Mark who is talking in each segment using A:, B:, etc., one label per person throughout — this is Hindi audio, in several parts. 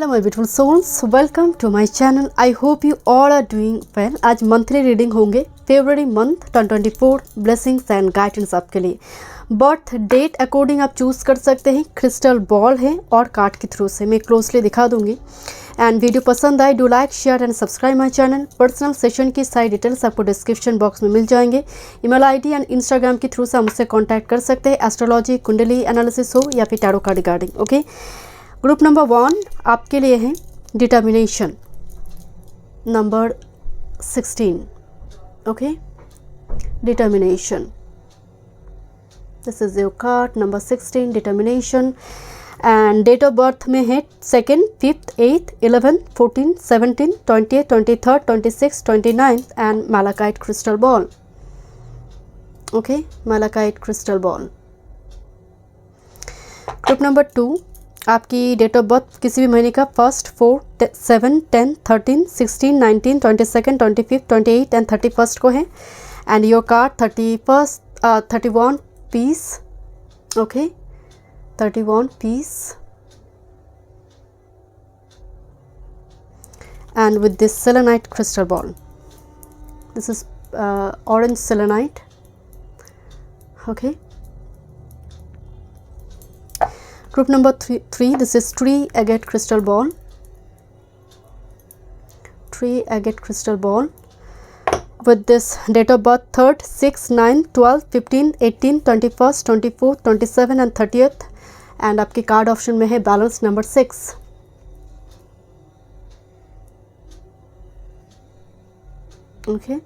A: Hello my beautiful souls, welcome to my channel. I hope you all are doing well. आज मंथली रीडिंग होंगे फरवरी मंथ 2024 ब्लेसिंग्स एंड गाइडेंस आपके लिए। बर्थ डेट अकॉर्डिंग आप चूज़ कर सकते हैं। क्रिस्टल बॉल है और कार्ड के थ्रू से मैं क्लोजली दिखा दूंगी। एंड वीडियो पसंद आए do like share and subscribe my channel. Personal session की सारी डिटेल्स आपको डिस्क्रिप्शन बॉक्स में मिल जाएंगे। ईमेल आईडी एंड इंस्टाग्राम के थ्रू से आप मुझसे कॉन्टैक्ट कर सकते हैं। एस्ट्रोलॉजी, कुंडली एनालिसिस हो या फिर tarot card regarding. Okay, group number 1 आपके लिए है determination, number 16। Okay, determination, this is your card number 16, determination. And date of birth में है 2nd, 5th, 8th, 11th, 14th, 17th, 20th, 23rd, 26th, 29th and malachite crystal ball. Okay, malachite crystal ball. Group number 2 आपकी डेट ऑफ बर्थ किसी भी महीने का 1st, 4th, 7, 10, 13, 16, 19, 22nd, 25th, 28 and 31st को है। And your card 31 piece. Okay, 31 piece and with this selenite crystal ball. This is orange selenite. Okay, group number 3 this is tree agate crystal ball. Tree agate crystal ball with this date of birth 3rd, 6th, 9th, 12th, 15th, 18th, 21st, 24th, 27th and 30th and आपके कार्ड ऑप्शन में है balance number 6। Okay,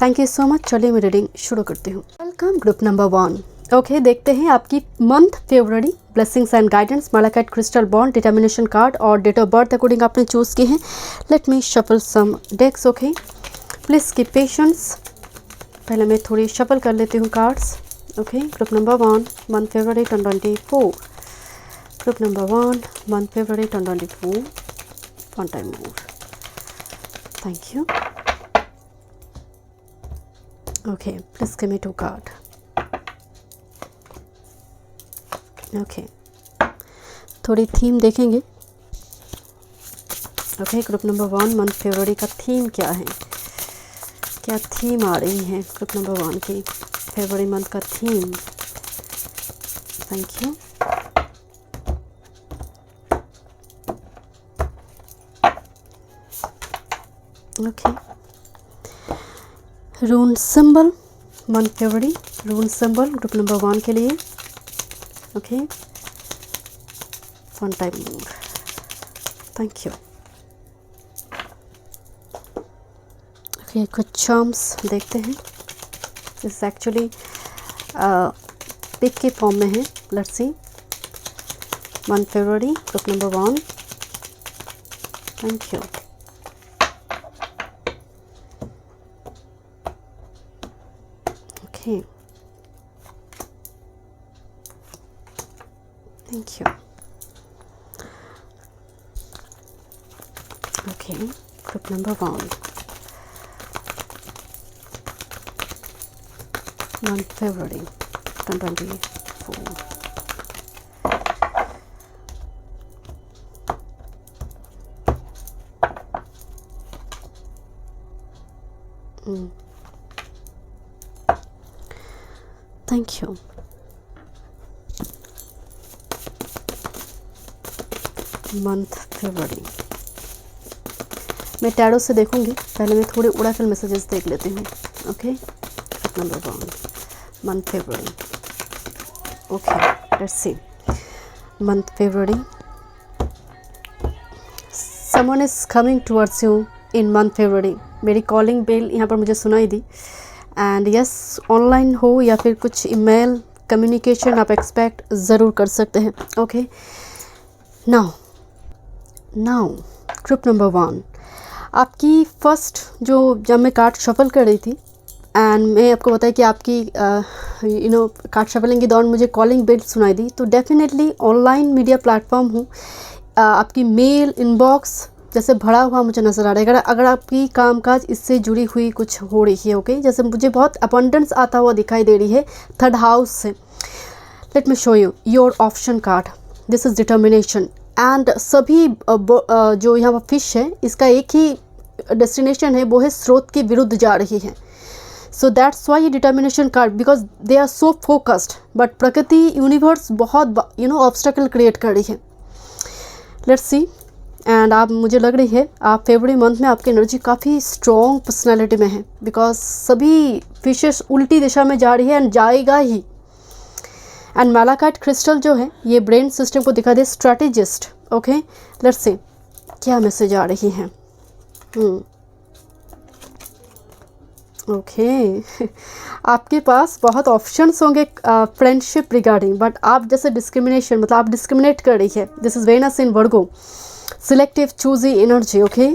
A: thank you so much. चलिए मैं रीडिंग शुरू करती हूँ। Welcome group number 1। ओके, देखते हैं आपकी मंथ फरवरी blessings and guidance. Malachite crystal ball, determination card और डेट ऑफ बर्थ अकॉर्डिंग आपने चूज़ की है। Let me shuffle some decks. Okay, please keep patience. पहले मैं थोड़ी शफल कर लेती हूँ cards. Okay, group number 1 month February 2024। Group number 1 month February 2024। One time more, thank you. Okay, please give me 2 card. Okay, थोड़ी थीम देखेंगे। ओके, ग्रुप नंबर 1 मंथ फरवरी का थीम क्या है, क्या थीम आ रही है ग्रुप नंबर 1 की फरवरी मंथ का theme. Thank you. Okay, rune symbol month फरवरी, रून सिंबल ग्रुप नंबर 1 के लिए। Okay, one time more, thank you. Okay, कुछ चार्म्स देखते हैं। दिस एक्चुअली पिक के फॉर्म में है। लेट्स सी मंथ फरवरी group number 1। Thank you. Okay, thank you. Okay, group number 1 month February 2024. Thank you. Month फरवरी मैं टैरो से देखूंगी। पहले मैं थोड़े ओरेकल मैसेजेस देख लेती हूँ। Okay, number 1 month February. Okay, let's see month फरवरी। Someone is coming towards you in month फरवरी। मेरी कॉलिंग बेल यहाँ पर मुझे सुनाई दी। एंड यस, ऑनलाइन हो या फिर कुछ ईमेल कम्युनिकेशन आप एक्सपेक्ट ज़रूर कर सकते हैं। ओके, नाउ ग्रुप नंबर 1 आपकी फर्स्ट जो जब मैं कार्ड शफल कर रही थी एंड मैं आपको बताया कि आपकी कार्ड शफलिंग के दौरान मुझे कॉलिंग बेल सुनाई दी। तो डेफिनेटली ऑनलाइन मीडिया प्लेटफॉर्म हूँ, आपकी मेल इनबॉक्स जैसे भरा हुआ मुझे नज़र आ रहा है। अगर आपकी कामकाज इससे जुड़ी हुई कुछ हो रही है। ओके, जैसे मुझे बहुत अबंडेंस आता हुआ दिखाई दे रही है 3rd हाउस से। Late me show you your option card. This is determination. And सभी जो यहाँ पर फिश है इसका एक ही डेस्टिनेशन है, वो है स्रोत के विरुद्ध जा रही है। सो दैट्स वाई ये determination card, because they are so focused. But प्रकृति यूनिवर्स बहुत ऑब्स्टेकल क्रिएट कर रही है। Let's C. एंड आप, मुझे लग रही है आप फरवरी मंथ में आपकी एनर्जी काफ़ी स्ट्रॉन्ग पर्सनैलिटी में है, बिकॉज सभी फिशेस उल्टी दिशा में जा रही है एंड जाएगा ही। एंड मैलाकाइट क्रिस्टल जो है ये ब्रेन सिस्टम को दिखा दे स्ट्रैटेजिस्ट। ओके, लेट्स सी क्या मैसेज आ रही हैं। ओके आपके पास बहुत ऑप्शंस होंगे फ्रेंडशिप रिगार्डिंग, बट आप जैसे डिस्क्रिमिनेशन, मतलब आप डिस्क्रिमिनेट कर रही है। This is Venus in Virgo, selective choosy energy. Okay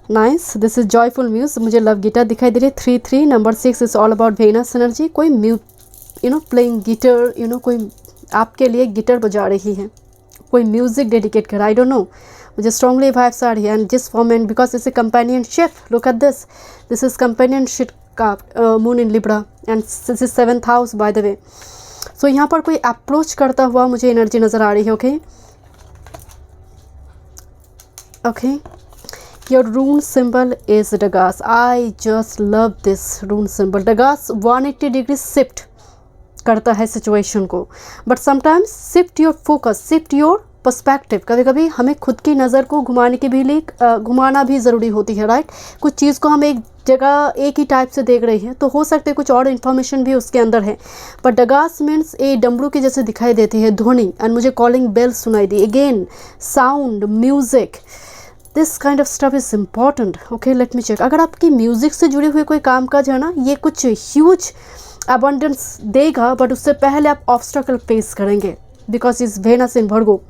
A: nice, this is joyful muse. मुझे लव गिटार दिखाई दे रही है 3-3। Number 6 is all about Venus energy. कोई प्लेइंग गिटार, कोई आपके लिए गिटार बजा रही है, कोई म्यूजिक डेडिकेट कर, आई डोंट नो, मुझे स्ट्रांगली वाइब्स आ रही है। एंड जिस form and because it's a companionship, look at this is companionship का moon in Libra and this is 7th house by the way. So यहाँ पर कोई अप्रोच करता हुआ मुझे एनर्जी नज़र आ रही है। Okay your rune symbol is Dagaz. I just love this rune symbol. Dagaz 180 degree shift करता है सिचुएशन को, but sometimes shift your focus, shift your perspective. कभी कभी हमें खुद की नज़र को घुमाने के भी लिए घुमाना भी ज़रूरी होती है, राइट। कुछ चीज़ को हम एक जगह एक ही टाइप से देख रहे हैं तो हो सकता है कुछ और इन्फॉर्मेशन भी उसके अंदर है। बट डगास मीन्स ए डमरू की जैसे दिखाई देती है ध्वनि, एंड मुझे कॉलिंग बेल सुनाई दी। Again sound, music, this kind of stuff is important. Okay let me check. अगर आपकी म्यूज़िक से जुड़े हुए कोई काम काज है ना, ये कुछ ह्यूज अबंडेंस देगा, बट उससे पहले आप ऑब्स्टेकल फेस करेंगे, because is Venus in Virgo.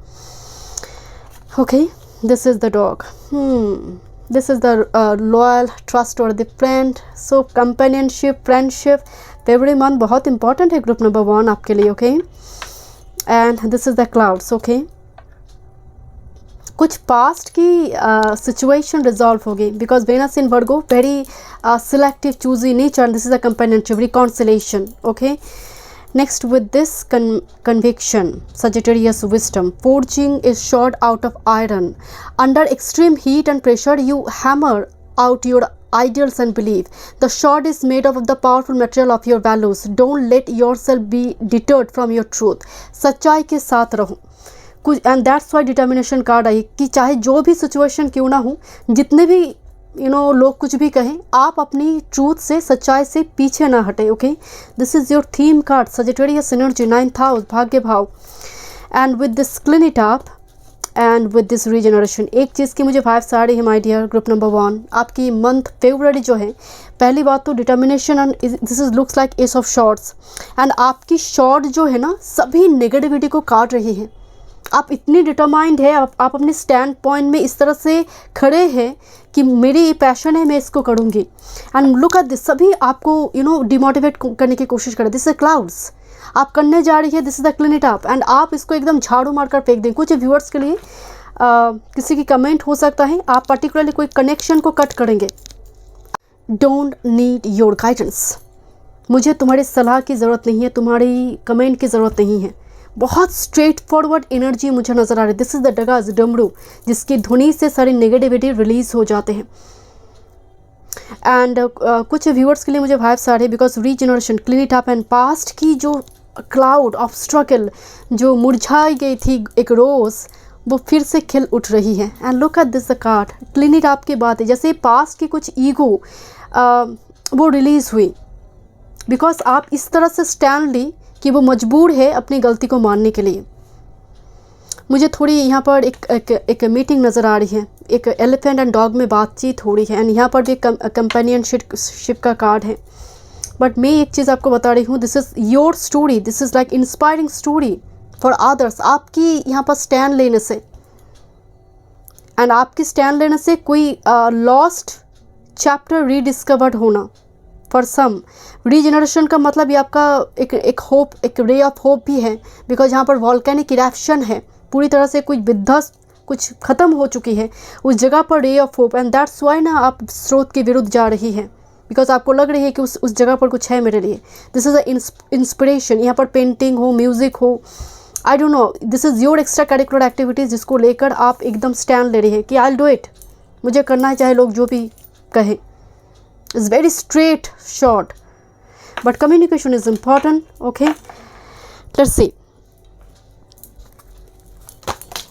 A: Okay this is the dog, this is the loyal trust और the friend. So companionship, friendship, फरवरी मंथ बहुत इंपॉर्टेंट है ग्रुप नंबर 1 आपके लिए। Okay and this is the clouds. Okay कुछ पास्ट की सिचुएशन रिजॉल्व होगी, because Venus in Virgo very selective, choosy nature, this is a companionship, reconciliation. Okay next with this conviction, Sagittarius wisdom, forging is shot out of iron. Under extreme heat and pressure you hammer out your ideals and belief. The sword is made of the powerful material of your values. Don't let yourself be deterred from your truth. सच्चाई के साथ रहो कुछ, and that's why determination card आई कि चाहे जो भी सिचुएशन क्यों ना हो, जितने भी लोग कुछ भी कहें, आप अपनी ट्रूथ से, सच्चाई से पीछे ना हटे। Okay this is your theme card, Sagittarius energy, 9th house, भाग्य भाव। And with this clean it up and with this regeneration, एक चीज़ की मुझे वाइब्स आ रही है माय डियर ग्रुप नंबर 1। आपकी मंथ फरवरी जो है, पहली बात तो determination, and this is looks like ace of shorts. And आपकी शॉर्ट जो है ना, सभी नेगेटिविटी को काट रही है। आप इतनी डिटरमाइंड है, आप अपने स्टैंड पॉइंट में इस तरह से खड़े हैं कि मेरी ये पैशन है, मैं इसको करूँगी। एंड लुक एट दिस, सभी आपको डिमोटिवेट करने की कोशिश करें। दिस इज क्लाउड्स, आप करने जा रही है, this is the clean it up, and आप इसको एकदम झाड़ू मारकर फेंक दें। कुछ व्यूअर्स के लिए किसी की कमेंट हो सकता है, आप पर्टिकुलरली कोई कनेक्शन को कट करेंगे। डोंट नीड योर गाइडेंस, मुझे तुम्हारी सलाह की ज़रूरत नहीं है, तुम्हारी कमेंट की ज़रूरत नहीं है। बहुत स्ट्रेट फॉरवर्ड एनर्जी मुझे नज़र आ रही है। दिस इज द डगास, डमरू, जिसकी ध्वनि से सारी नेगेटिविटी रिलीज हो जाते हैं। एंड कुछ व्यूअर्स के लिए मुझे वाइब्स आ रही है, because regeneration, clean it up, and past की जो क्लाउड ऑब्स्ट्रकल, जो मुरझाई गई थी एक रोज़, वो फिर से खिल उठ रही है। And look at this the card, clean it up की बात है, जैसे पास्ट की कुछ ईगो वो रिलीज़ हुई, बिकॉज आप इस तरह से स्टैंड ली कि वो मजबूर है अपनी गलती को मानने के लिए। मुझे थोड़ी यहाँ पर एक मीटिंग नज़र आ रही है, एक एलिफेंट एंड डॉग में बातचीत हो रही है, एंड यहाँ पर भी कंपेनियनशिप का कार्ड है। बट मैं एक चीज़ आपको बता रही हूँ, this is your story, this is like inspiring story for others. आपकी यहाँ पर स्टैंड लेने से, एंड आपकी स्टैंड लेने से कोई लॉस्ट चैप्टर रीडिस्कवर्ड होना फॉर सम। रीजनरेशन का मतलब ये आपका एक होप, एक रे ऑफ होप भी है, बिकॉज यहाँ पर वॉल्केनिक इरप्शन है, पूरी तरह से कुछ विध्वंस, कुछ ख़त्म हो चुकी है, उस जगह पर रे of hope. And that's why ना आप स्रोत के विरुद्ध जा रही है, बिकॉज आपको लग रही है कि उस जगह पर कुछ है मेरे लिए। This is a inspiration. यहाँ पर पेंटिंग हो, म्यूज़िक हो, आई don't no, this is your extra curricular activities जिसको लेकर आप एकदम स्टैंड ले रही हैं कि आई विल डू इट, मुझे करना है चाहे लोग जो भी कहें. It's very straight short but communication is important. Okay, let's see.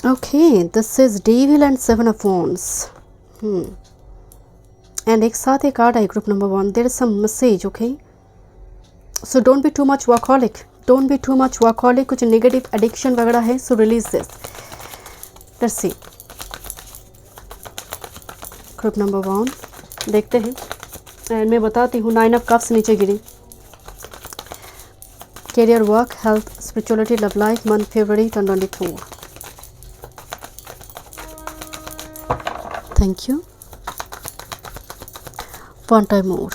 A: Okay, this is devil and 7 of wands. And एक साथ एक कार्ड आई group number 1. There is some message. Okay, so don't be too much workaholic, don't be too much workaholic. कुछ नेगेटिव एडिक्शन वगैरह है, so release this. Let's see group number 1. देखते हैं एंड मैं बताती हूँ. 9 ऑफ कप्स नीचे गिरी. Career, work, health, spirituality, love life, month February 2024. Thank you. One time more.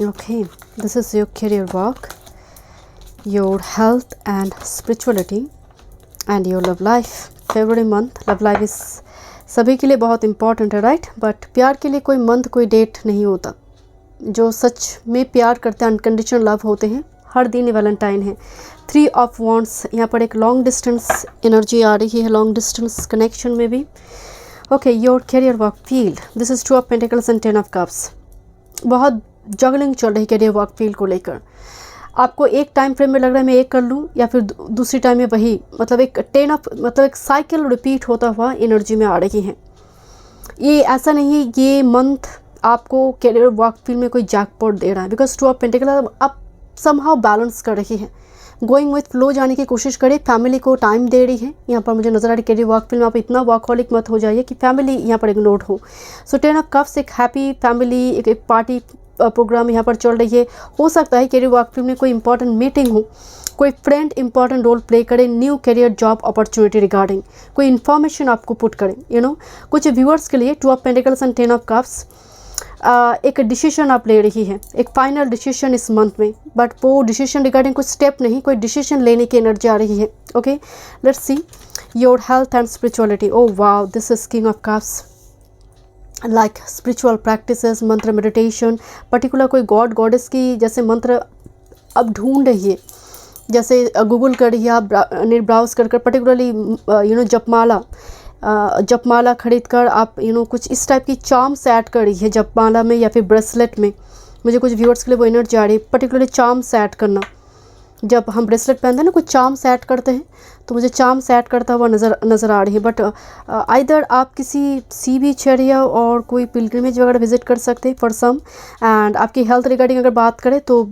A: Okay, this is your career work, your health and spirituality and your love life. February month, love life is सभी के लिए बहुत इम्पॉर्टेंट है, राइट. बट प्यार के लिए कोई मंथ कोई डेट नहीं होता. जो सच में प्यार करते हैं, अनकंडीशनल लव होते हैं, हर दिन वैलेंटाइन है. 3 ऑफ वॉन्ड्स. यहाँ पर एक लॉन्ग डिस्टेंस एनर्जी आ रही है, लॉन्ग डिस्टेंस कनेक्शन में भी. Okay, your career work field. This is 2 of pentacles and 10 of cups. बहुत जगलिंग चल रही कैरियर वर्क फील्ड को लेकर. आपको एक टाइम फ्रेम में लग रहा है मैं एक कर लूँ, या फिर दूसरी टाइम में वही, मतलब एक 10 ऑफ, मतलब एक साइकिल रिपीट होता हुआ एनर्जी में आ रही है. ये ऐसा नहीं है ये मंथ आपको कैरियर वर्क फील्ड में कोई जैकपॉट दे रहा है, बिकॉज 2 ऑफ पेंटिकल आप समहाउ बैलेंस कर रही है, गोइंग विथ फ्लो जाने की कोशिश करें, फैमिली को टाइम दे रही है. यहाँ पर मुझे नजर आ रही कैरियर वर्क फील्ड में आप इतना वर्कहॉलिक मत हो जाइए कि फैमिली यहाँ पर इग्नोर हो. सो 10 ऑफ कप्स एक हैप्पी फैमिली, एक पार्टी प्रोग्राम यहाँ पर चल रही है. हो सकता है कैरियर वर्क फील्ड में कोई इंपॉर्टेंट मीटिंग हो, कोई फ्रेंड इंपॉर्टेंट रोल प्ले करे, new career job opportunity regarding कोई इन्फॉर्मेशन आपको पुट करें. कुछ व्यूअर्स के लिए 2 of pentacles and 10 of cups एक डिसीजन आप ले रही है, एक फाइनल डिसीजन इस मंथ में. बट वो डिसीजन रिगार्डिंग कुछ स्टेप नहीं, कोई डिसीजन लेने की एनर्जी आ रही है. Okay, let's see your health and spirituality. Oh wow, this is king of cups. Like spiritual practices, मंत्र मेडिटेशन, पर्टिकुलर कोई गॉड गॉडेस की जैसे मंत्र अब ढूंढ रही है, जैसे गूगल कर रही है आप, नेट ब्राउज कर पर्टिकुलरली जपमाला खरीद कर आप कुछ इस टाइप की चार्म्स ऐड कर रही है जपमाला में या फिर ब्रेसलेट में. मुझे कुछ व्यूअर्स के लिए वो एनर्जी आ रही है, पर्टिकुलरली चार्म्स ऐड करना. जब हम ब्रेसलेट पहनते हैं ना, कुछ चार्म्स ऐड करते हैं, तो मुझे चार्म्स ऐड करता हुआ नज़र आ रही है. बट आइदर आप किसी सी बीच एरिया और कोई पिलग्रिमेज वगैरह विजिट कर सकते हैं फॉर सम. एंड आपकी हेल्थ रिगार्डिंग अगर बात करें तो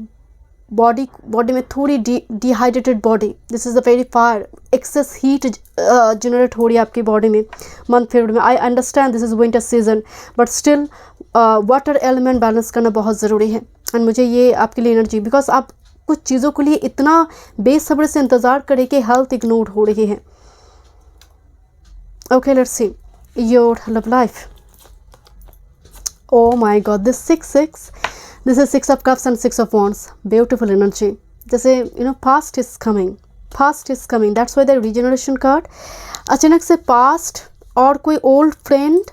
A: बॉडी में थोड़ी dehydrated body, this is a very fire, excess heat generate हो रही है आपकी बॉडी में मंथ फरवरी में. I understand this is winter season, but still water element balance करना बहुत ज़रूरी है. एंड मुझे ये आपके लिए एनर्जी, बिकॉज आप कुछ चीज़ों के लिए इतना बेसब्री से इंतज़ार करें कि हेल्थ इग्नोर हो रही है. Okay, let's see your love life. Oh my God, this 6 this is 6 of cups and 6 of wands. Beautiful energy. जैसे past is coming, fast is coming, that's why the regeneration card. अचानक से पास्ट और कोई ओल्ड फ्रेंड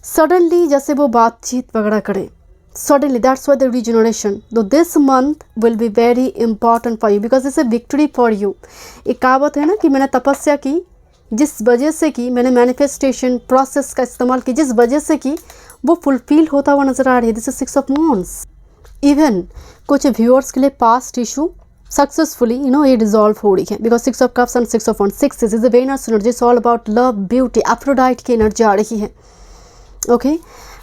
A: सडनली जैसे वो बातचीत वगैरह करें, suddenly, that's why the regeneration. Though this month will be very important for you because it's a victory for you. एक कहावत है ना कि मैंने तपस्या की, जिस वजह से की, मैंने मैनिफेस्टेशन प्रोसेस का इस्तेमाल की, जिस वजह से की, वो फुलफिल होता हुआ नजर आ रही है. This is 6 of wands. Even कुछ व्यूअर्स के लिए पास्ट इशू सक्सेसफुली ये रिजॉल्व हो रही है, because 6 of cups and 6 of wands. 6 is a Venus energy, it's all about love, beauty, Aphrodite की एनर्जी आ रही है. ओके,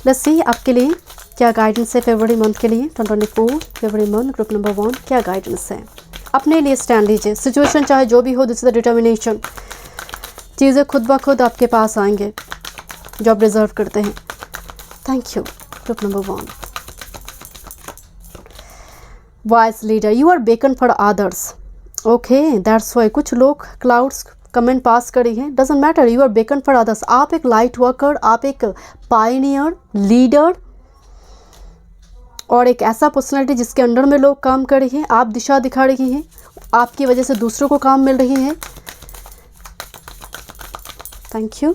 A: लेट्स सी आपके लिए क्या गाइडेंस है फरवरी मंथ के लिए. 2024 फरवरी मंथ, ग्रुप नंबर 1, क्या गाइडेंस है. अपने लिए स्टैंड लीजिए, सिचुएशन चाहे जो भी हो, दिस इज द डिटर्मिनेशन. चीज़ें खुद ब खुद आपके पास आएंगे जो आप डिजर्व करते हैं. Thank you. Group number 1, wise leader. You are beacon for others. Okay, that's why कुछ लोग क्लाउड्स कमेंट पास करी है. Doesn't matter, you are beacon for others. आप एक लाइट वर्कर, आप एक पायनियर लीडर और एक ऐसा पर्सनैलिटी जिसके अंडर में लोग काम कर रही हैं. आप दिशा दिखा रही हैं, आपकी वजह से दूसरों को काम मिल रही है. Thank you.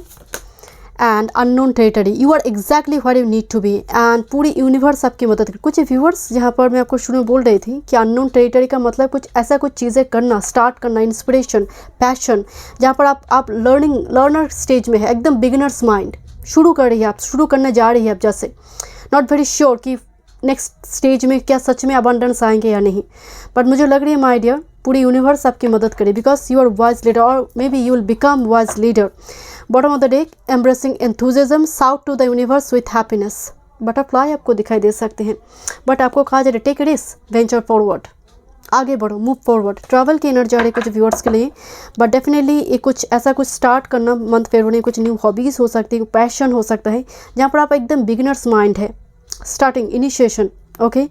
A: And unknown territory, you are exactly where you need to be, and पूरी यूनिवर्स आपकी मदद करे। कुछ व्यूअर्स यहाँ पर मैं आपको शुरू में बोल रही थी कि अननोन टेरिटरी का मतलब कुछ चीज़ें करना, स्टार्ट करना, इंस्पिरेशन, पैशन, जहाँ पर आप लर्नर स्टेज में है, एकदम बिगिनर्स माइंड, शुरू कर रही है, आप शुरू करने जा रही है आप, जैसे नॉट वेरी श्योर कि नेक्स्ट स्टेज में क्या सच में अबंडेंस आएंगे या नहीं, बट मुझे लग रही है माय डियर पूरी यूनिवर्स आपकी मदद करे, because you are wise leader और may be you will become wise leader. Bottom of the deck, embracing enthusiasm, shout to the universe with happiness. Butterfly आपको दिखाई दे सकते हैं, बट आपको कहा जा रहा है टेक रिस्क, वेंचर फॉरवर्ड, आगे बढ़ो, मूव फॉरवर्ड। ट्रैवल की एनर्जी आ रही है कुछ व्यूअर्स के लिए, बट डेफिनेटली ये कुछ ऐसा कुछ स्टार्ट करना मंथ फरवरी, कुछ न्यू हॉबीज़ हो सकती है, पैशन हो सकता है, जहाँ पर आप एकदम बिगिनर्स माइंड है, starting, initiation, okay,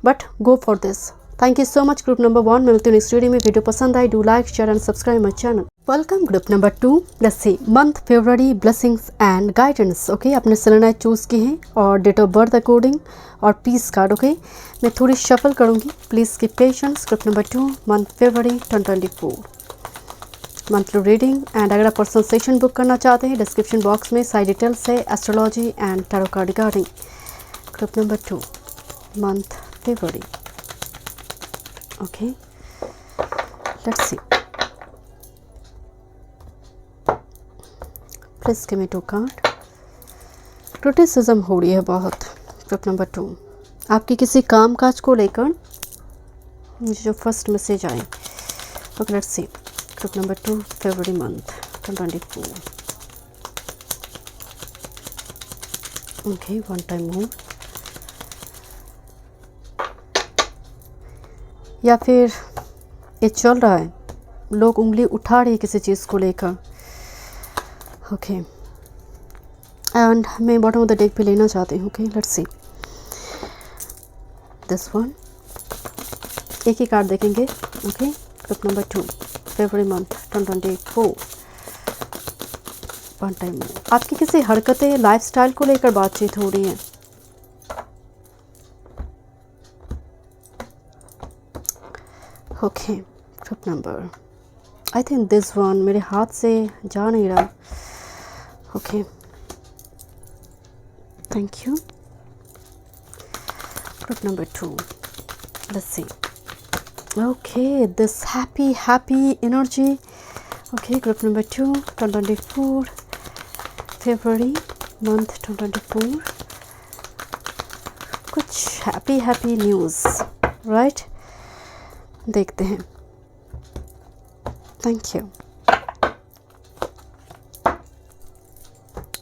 A: but go for this. Thank you so much group number 1। मैं मिलती हूँ नेक्स्ट वीडियो में। वीडियो पसंद आई, do like, share and subscribe my channel. Welcome group number 2। Let's see month फरवरी ब्लेसिंग्स एंड गाइडेंस। ओके, आपने सेलेनाइट चूज़ की हैं और डेट ऑफ बर्थ अकॉर्डिंग और पीस कार्ड। ओके, मैं थोड़ी शफल करूँगी, please keep patience. Group number 2 month February 2024 monthly reading. And अगर आप पर्सनल सेशन बुक करना चाहते हैं, डिस्क्रिप्शन बॉक्स में सारी डिटेल्स है astrology and tarot card regarding. Group number 2 month February. Okay, let's C, please give me 2 card. Criticism हो रही है बहुत। ग्रुप नंबर 2, आपकी किसी काम काज को लेकर मुझे जो फर्स्ट मैसेज आए। Okay, let's see group number 2 फरवरी month 2024। Okay, one time more, या फिर ये चल रहा है, लोग उंगली उठा रही है किसी चीज़ को लेकर। ओके, एंड मैं बॉटम ऑफ द डेक पे लेना चाहती हूँ। Okay, let's see this one, एक ही कार्ड देखेंगे। ओके, ग्रुप नंबर 2 फरवरी मंथ 2024 वन टाइम में आपकी किसी हरकतें, लाइफस्टाइल को लेकर बातचीत हो रही है। Okay, group number, I think this one मेरे हाथ से जा नहीं रहा। Okay, thank you. Group number 2, let's see. Okay, this happy energy. Okay, group number 2 2024 February month 2024, कुछ हैप्पी न्यूज़, राइट? देखते हैं। Thank you.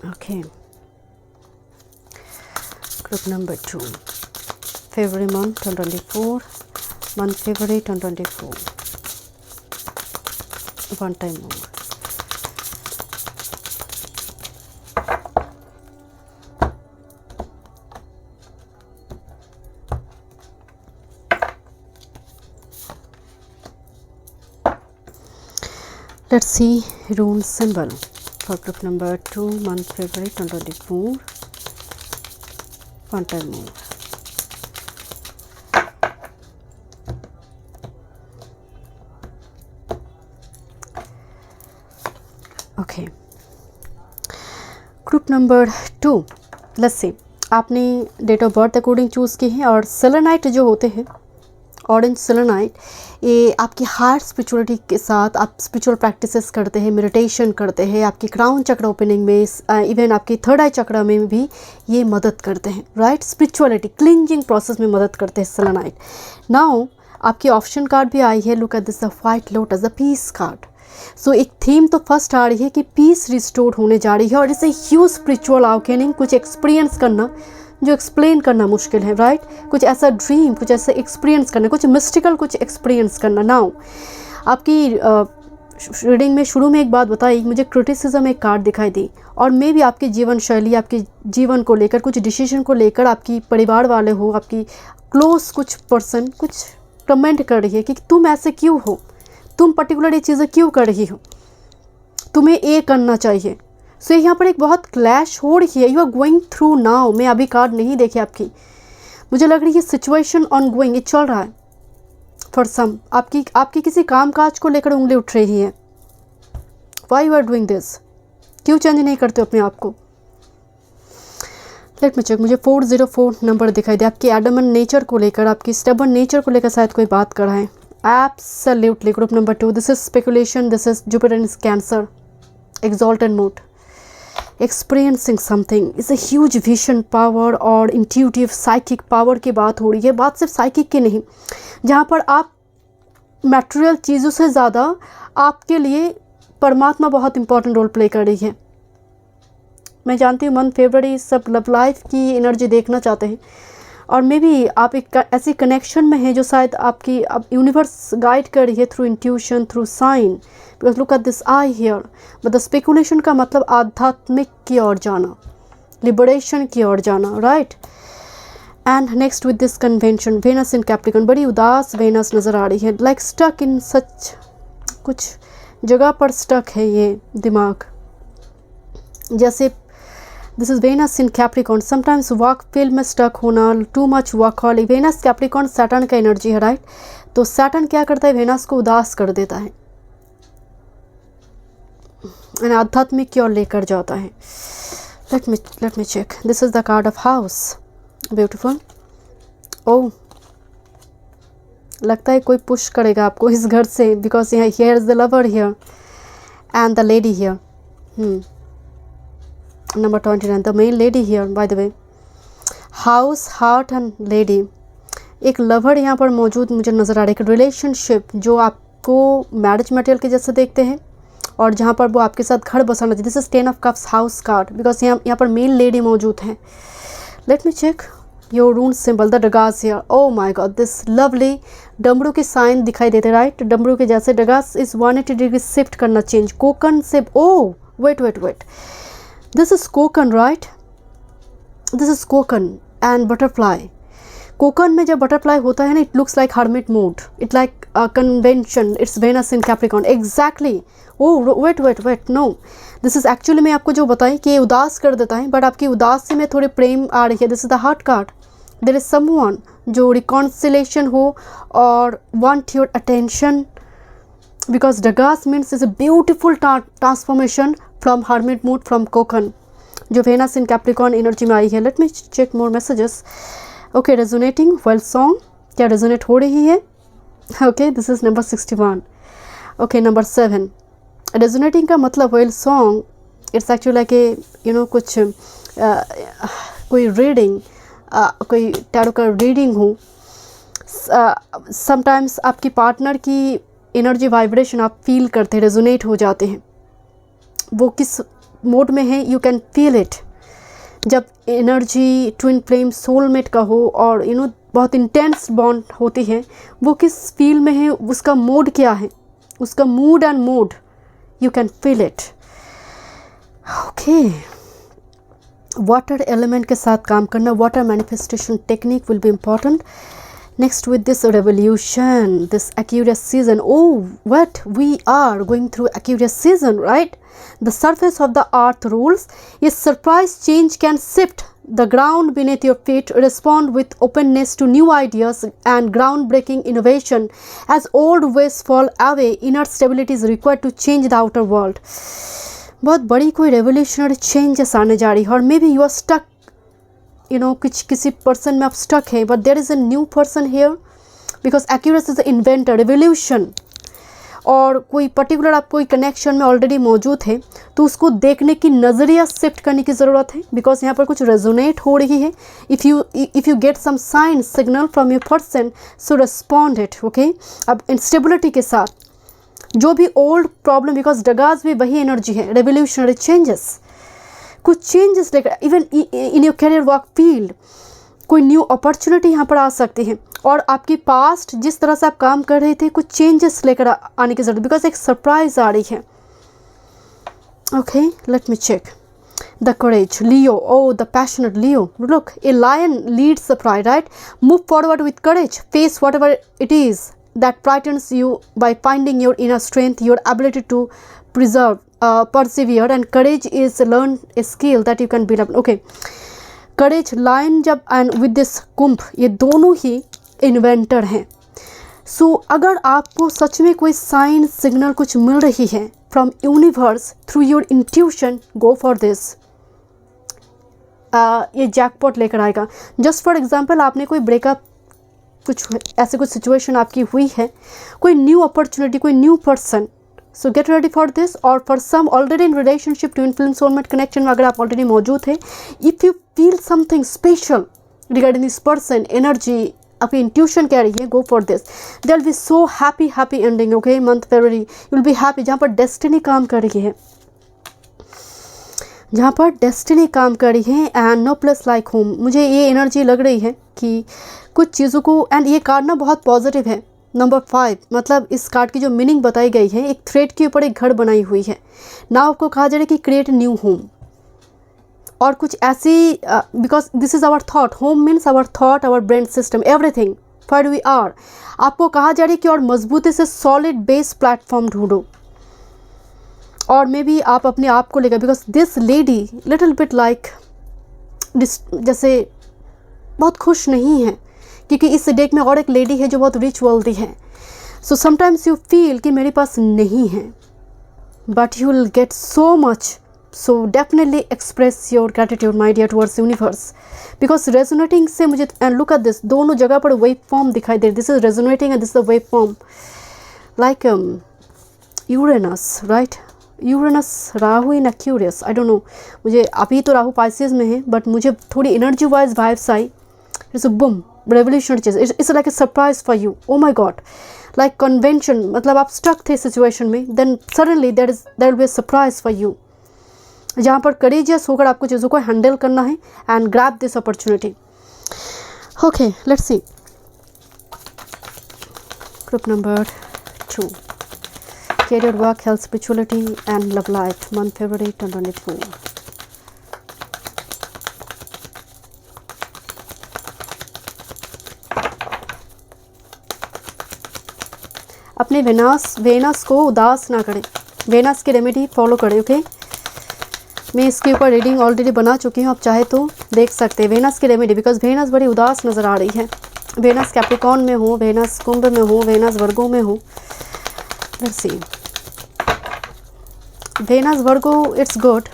A: Okay, group number 2 फरवरी month 2024 month February 2024 one time more. Let's see rune symbol for group number 2 month February 2024 one time more. Okay, group number 2, let's see, आपने date of birth according choose की है और सेलेनाइट जो होते हैं, ऑरेंज सेलेनाइट, ये आपकी हार्ट स्पिरिचुअलिटी के साथ आप स्पिरिचुअल प्रैक्टिसेस करते हैं, मेडिटेशन करते हैं, आपकी क्राउन चक्र ओपनिंग में, इवन आपकी थर्ड आई चक्र में भी ये मदद करते हैं, राइट? स्पिरिचुअलिटी क्लिंजिंग प्रोसेस में मदद करते हैं सेलेनाइट। नाउ आपकी ऑप्शन कार्ड भी आई है, look at this, the white lotus, the peace card. So एक थीम तो फर्स्ट आ रही है कि पीस रिस्टोर होने जा रही है और इसे ह्यूज स्पिरिचुअल अवेकनिंग, कुछ एक्सपीरियंस करना जो एक्सप्लेन करना मुश्किल है, राइट? कुछ ऐसा ड्रीम, कुछ ऐसा एक्सपीरियंस करना, कुछ मिस्टिकल कुछ एक्सपीरियंस करना। नाउ आपकी रीडिंग में शुरू में एक बात बताई, मुझे क्रिटिसिज्म एक कार्ड दिखाई दी और मे भी आपकी जीवन शैली, आपके जीवन को लेकर, कुछ डिसीजन को लेकर आपकी परिवार वाले हो, आपकी क्लोज कुछ पर्सन कुछ कमेंट कर रही है कि तुम ऐसे क्यों हो, तुम पर्टिकुलर ये चीज़ें क्यों कर रही हो, तुम्हें ये करना चाहिए। सो यहाँ पर एक बहुत क्लैश हो रही है, you are going through now. मैं अभी कार्ड नहीं देखी आपकी, मुझे लग रही है सिचुएशन ऑन गोइंग, ये चल रहा है फॉर सम। आपकी किसी काम काज को लेकर उंगली उठ रही है। Why you are doing this, क्यों चेंज नहीं करते अपने आप को? लेट मी चेक, मुझे 404 नंबर दिखाई दे। आपकी एडमन नेचर को लेकर, आपकी स्टबर्न नेचर को लेकर शायद कोई बात कर रहा है। Absolutely. Group number 2, this is speculation, this is Jupiter in cancer, exalted mode, experiencing something, is a huge vision power और इंट्यूटिव साइकिक पावर की बात हो रही है। बात सिर्फ साइकिक की नहीं, जहाँ पर आप मटेरियल चीज़ों से ज़्यादा आपके लिए परमात्मा बहुत इंपॉर्टेंट रोल प्ले कर रही है। मैं जानती हूँ मंथ फरवरी सब लव लाइफ की एनर्जी देखना चाहते हैं, और मे बी आप एक ऐसी कनेक्शन में हैं जो शायद आपकी अब यूनिवर्स गाइड कर रही है through intuition, through sign, because look at this eye here. But the speculation का मतलब आध्यात्मिक की ओर जाना, लिबरेशन की ओर जाना, right. And next with this convention, Venus in Capricorn, बड़ी उदास वेनस नज़र आ रही है, लाइक स्टक इन सच, कुछ जगह पर स्टक है ये दिमाग, जैसे this is Venus in Capricorn. Sometimes work field में स्टक होना, too much workaholic. Venus Capricorn Saturn का एनर्जी है, राइट। तो सैटर्न क्या करता है, वेनस को उदास कर देता है, आध्यात्मिक की ओर लेकर जाता है। Let me check, this is the card of house, beautiful. Oh, लगता है कोई पुश करेगा आपको इस घर से, बिकॉज यहाँ here is the lover here and the lady here. Number 29, the main lady here, bye the way, house, heart and lady. एक लवर यहाँ पर मौजूद मुझे नज़र आ रहा है, एक रिलेशनशिप जो आपको मैरिज मटेरियल के जैसे देखते हैं, और जहाँ पर वो आपके साथ घर बसाना चाहिए। This is 10 of cups house card, because यहाँ पर मेन लेडी मौजूद हैं। Let me check your rune symbol, the Dagaz here. Oh my god, this lovely डमरू के साइन दिखाई देते, राइट। डमरू के जैसे डगास इज 180 डिग्री शिफ्ट करना, चेंज। कोकन से, oh wait, this is cocoon, right. This is cocoon and butterfly. Cocoon में जब बटरफ्लाई होता है ना, it looks like hermit mode, it like convention, it's Venus in Capricorn, exactly. Oh wait, no, this is actually मैं आपको जो बताई कि उदास कर देता है, बट आपकी उदासी में थोड़ी प्रेम आ रही है। This is the heart card, there is someone जो रिकॉन्सिलेशन हो और want your attention, because Dagaz means is a beautiful transformation from hermit mode, from cocoon, जो वेनस इन कैप्रिकॉर्न एनर्जी में आई है। Let me check more messages. Okay, resonating whale song, क्या रेजोनेट हो रही है? Okay, this is number 61। Okay, number 7, resonating का मतलब whale song, it's actually like A you know कुछ कोई रीडिंग, कोई टैरो का रीडिंग हो। समटाइम्स आपकी पार्टनर की एनर्जी वाइब्रेशन आप फील करते हैं, रेजोनेट हो जाते हैं, वो किस मोड में है, यू कैन फील इट। जब एनर्जी ट्विन फ्लेम सोलमेट का हो और यू नो बहुत इंटेंस बॉन्ड होती है, वो किस फील में है, उसका मोड क्या है, उसका mood and mode, you can feel it. Okay, water element के साथ काम करना, water manifestation technique will be important. Next, with this revolution, this Aquarius season, oh, what we are going through Aquarius season, right? The surface of the earth rules. A surprise change can shift the ground beneath your feet. Respond with openness to new ideas and groundbreaking innovation. As old ways fall away, inner stability is required to change the outer world. बहुत बड़ी कोई revolutionary changes आने जा रही है, और maybe you are stuck, you know, किसी पर्सन में आप स्टक है, but there is a new person here, because Aquarius is a inventor, revolution, और कोई पर्टिकुलर आप कोई कनेक्शन में ऑलरेडी मौजूद है, तो उसको देखने की नज़रिया शिफ्ट करने की ज़रूरत है, बिकॉज यहाँ पर कुछ रेजोनेट हो रही है। If you get some sign signal from your person, so respond it. Okay, अब इंस्टेबिलिटी के साथ जो भी ओल्ड प्रॉब्लम, बिकॉज डगास भी वही एनर्जी है, रेवोल्यूशनरी चेंजेस, कुछ चेंजेस लेकर, even in your career work field कोई न्यू अपॉर्चुनिटी यहाँ पर आ सकती है, और आपकी पास्ट जिस तरह से आप काम कर रहे थे, कुछ चेंजेस लेकर आने की जरूरत, बिकॉज एक सरप्राइज आ रही है। Okay, let me check the courage, Leo, oh the passionate Leo, look, a lion leads the pride, right. Move forward with courage, face whatever it is that frightens you by finding your inner strength, your ability to preserve, persevere, and courage is learned a skill that you can build up. Okay, courage, lion जब and with this कुंभ, ये दोनों ही इन्वेंटर हैं। सो अगर आपको सच में कोई साइन सिग्नल कुछ मिल रही है from universe through your intuition, go for this. ये जैकपॉट लेकर आएगा। जस्ट फॉर एग्जांपल, आपने कोई ब्रेकअप, कुछ ऐसे कुछ सिचुएशन आपकी हुई है, कोई न्यू अपॉर्चुनिटी, कोई new person, so get ready for this. और for some already in relationship, twin flame soulmate connection में अगर आप ऑलरेडी मौजूद हैं, if you feel something special regarding this person, energy आपकी इंट्यूशन कह रही है, go for this. There will be so happy ending, okay, month फरवरी यू विल बी हैप्पी। जहाँ पर डेस्टिनी काम कर रही है, जहाँ पर डेस्टिनी काम कर रही है, and no place like home, मुझे ये एनर्जी लग रही है कि कुछ चीज़ों को, एंड ये कार्ड ना बहुत पॉजिटिव है, नंबर 5, मतलब इस कार्ड की जो मीनिंग बताई गई है, एक थ्रेड के ऊपर एक घर बनाई हुई है ना। आपको कहा जा रहा है कि क्रिएट न्यू होम, और कुछ ऐसी, because this is our thought, home means our thought, our brain system, everything for we are. आपको कहा जा रहा है कि और मजबूती से सॉलिड बेस प्लेटफॉर्म ढूंढो, और मे बी आप अपने आप को लेकर, because this lady little bit like, जैसे बहुत खुश नहीं है, क्योंकि इस डेक में और एक लेडी है जो बहुत रिच वेल्दी है। सो समटाइम्स यू फील कि मेरे पास नहीं है, but you will get so much. So definitely express your gratitude my dear towards universe, because resonating से मुझे, एंड लुक एट दिस, दोनों जगह पर वेव फॉर्म दिखाई दे रही, this is resonating and this is the wave form, like Uranus, right, Uranus, Rahu in Aquarius, I don't know, मुझे अभी तो राहु पाइसेस में है, बट मुझे थोड़ी एनर्जी वाइज वाइब्स आई, it's a boom revolution, it's like a surprise for you, oh my god, like convention, मतलब आप स्टक थे सिचुएशन में, then suddenly there will be a surprise for you, जहाँ पर करेजियस होकर आपको चीज़ों को हैंडल करना है, and grab this opportunity. Okay, let's see group number 2, career, work, health, spirituality and love life, month February 2024. अपने वेनस को उदास ना करें, वेनस की रेमेडी फॉलो करें, ओके। मैं इसके ऊपर रीडिंग ऑलरेडी बना चुकी हूँ, आप चाहे तो देख सकते हैं वेनस की रेमेडी, बिकॉज वेनस बड़ी उदास नज़र आ रही है। वेनस कैप्रिकॉर्न में हो, वेनस कुंभ में हो, वेनस वर्गो में हो, let's see. Venus Virgo it's good,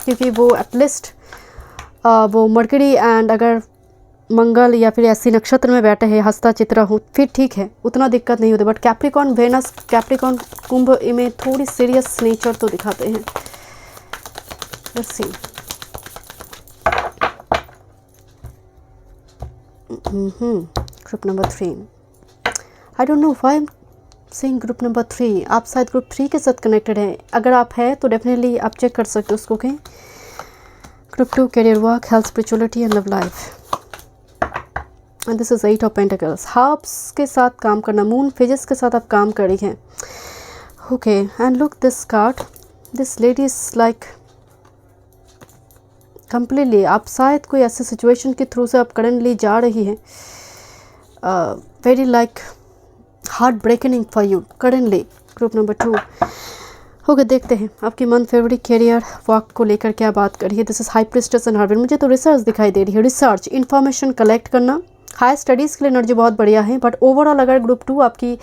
A: क्योंकि वो एटलीस्ट वो मरकरी एंड अगर मंगल या फिर ऐसी नक्षत्र में बैठे हैं, हस्ता चित्रा हो, फिर ठीक है, उतना दिक्कत नहीं होती। बट कैप्रिकॉर्न, वेनस कैप्रिकॉर्न कुंभ में थोड़ी सीरियस नेचर तो दिखाते हैं। Let's see, group number 3, I don't know why saying group number 3, आप शायद ग्रुप 3 के साथ कनेक्टेड हैं, अगर आप हैं तो डेफिनेटली आप चेक कर सकते हो उसको, okay. Group 2, career, work, health, spirituality and love life, and this is 8 of pentacles. Herbs के साथ काम करना, मून फेजेस के साथ आप काम कर रही हैं, okay. And look this card, this lady is like completely, आप शायद कोई ऐसे सिचुएशन के थ्रू से आप करंटली जा रही हैं, very like heart breaking for you currently, group number 2। Okay, देखते हैं आपकी मंथ फरवरी करियर वर्क को लेकर क्या बात करी है। This is high priestess and हर्बन, मुझे तो रिसर्च दिखाई दे रही है, रिसर्च, इन्फॉर्मेशन कलेक्ट करना, हाई स्टडीज़ के लिए एनर्जी बहुत बढ़िया है। बट ओवरऑल अगर ग्रुप 2 आपकी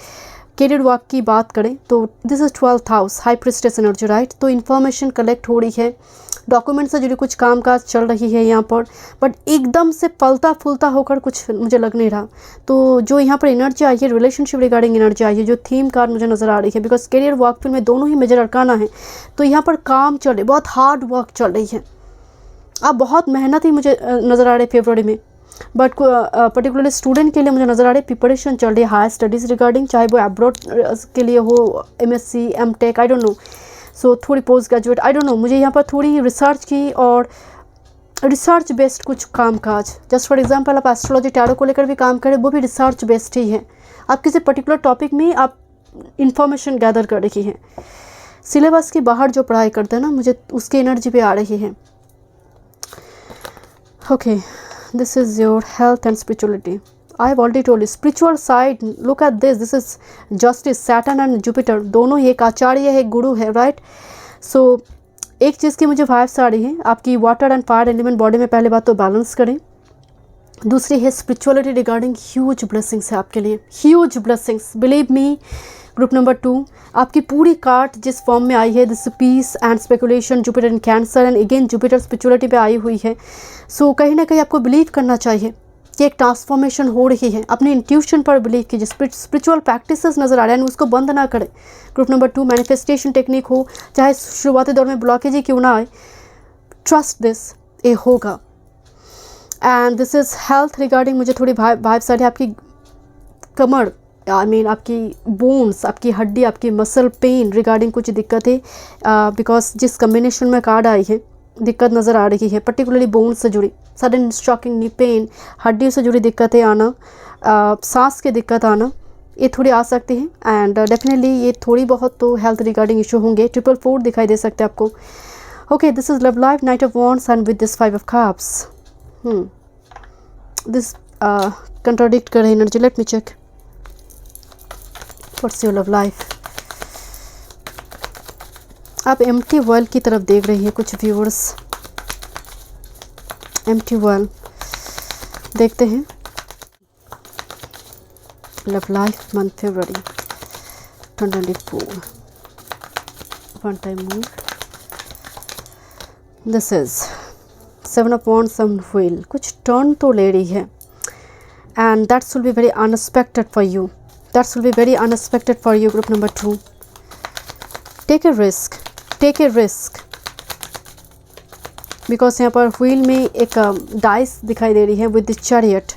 A: करियर वर्क की बात करें तो this is 12th house, high priestess energy, right. तो इन्फॉर्मेशन कलेक्ट हो रही है, डॉक्यूमेंट से जुड़ी कुछ कामकाज चल रही है यहाँ पर, बट एकदम से फलता फूलता होकर कुछ मुझे लग नहीं रहा। तो जो यहाँ पर एनर्जी आई है, रिलेशनशिप रिगार्डिंग एनर्जी आई है, जो थीम कार्ड मुझे नज़र आ रही है, बिकॉज करियर वर्क फील्ड में दोनों ही मेजर अरकाना है, तो यहाँ पर काम चल रही, बहुत हार्ड वर्क चल रही है, आप बहुत मेहनत ही मुझे नज़र आ रही है फरवरी में। बट पर्टिकुलरली स्टूडेंट के लिए मुझे नज़र आ रही है प्रिपरेशन चल रही है हायर स्टडीज़ रिगार्डिंग, चाहे वो अब्रॉड के लिए हो, MSc M.Tech, I don't know, so थोड़ी post graduate, I don't know, मुझे यहाँ पर थोड़ी रिसर्च की और रिसर्च बेस्ड कुछ काम काज, जस्ट फॉर एग्जांपल आप एस्ट्रोलॉजी टैरो को लेकर भी काम करें, वो भी रिसर्च बेस्ड ही है। आप किसी पर्टिकुलर टॉपिक में आप इंफॉर्मेशन गैदर कर रही हैं, सिलेबस के बाहर जो पढ़ाई करते हैं ना, मुझे उसकी एनर्जी पे आ रही है। Okay, this is your health and spirituality. I have already told you spiritual side, look at this is justice, Saturn and Jupiter, दोनों ही, एक आचार्य है, एक गुरु है, राइट। सो एक चीज़ की मुझे वाइब्स आ रही है, आपकी water and fire element body में पहले बात तो बैलेंस करें, दूसरी है स्पिरिचुअलिटी रिगार्डिंग ह्यूज ब्लेसिंग्स है आपके लिए, huge blessings, believe me, group number 2, आपकी पूरी कार्ड जिस फॉर्म में आई है, this peace and speculation, Jupiter in Cancer and again Jupiter spirituality पे आई हुई है। सो कहीं ना कहीं आपको बिलीव करना चाहिए कि एक ट्रांसफॉर्मेशन हो रही है। अपने इंट्यूशन पर बिलीव कीजिए, स्पिरिचुअल प्रैक्टिसेस नज़र आ रहे हैं, उसको बंद ना करें। ग्रुप नंबर 2, मैनिफेस्टेशन टेक्निक हो, चाहे शुरुआती दौर में ब्लॉकेज ही क्यों ना आए, ट्रस्ट दिस, ये होगा। And this is health regarding, मुझे थोड़ी वाइब्स आ रही है आपकी कमर, आपकी बोन्स, आपकी हड्डी, आपकी मसल पेन रिगार्डिंग कुछ दिक्कत है, बिकॉज जिस कम्बिनेशन में कार्ड आई है दिक्कत नज़र आ रही है, पर्टिकुलरली बोन्स से जुड़ी सडन शॉकिंग नी पेन, हड्डियों से जुड़ी दिक्कतें आना, सांस की दिक्कत आना, ये थोड़ी आ सकती है। एंड डेफिनेटली ये थोड़ी बहुत तो हेल्थ रिगार्डिंग इशू होंगे। 444 दिखाई दे सकते हैं आपको। Okay, this is love life, knight of wands and with this 5 of cups. This contradict कर रही energy, let me check what's your love life. आप एम्प्टी वर्ल्ड की तरफ देख रही है कुछ व्यूअर्स, एम्प्टी वर्ल्ड देखते हैं। Love life month February 2024, one time move, this is 7 of wands, some wheel, कुछ टर्न तो ले रही है and that's will be very unexpected for you, that's will be very unexpected for you. Group number 2, take a risk, take a risk, because यहाँ पर व्हील में एक डाइस दिखाई दे रही है with this chariot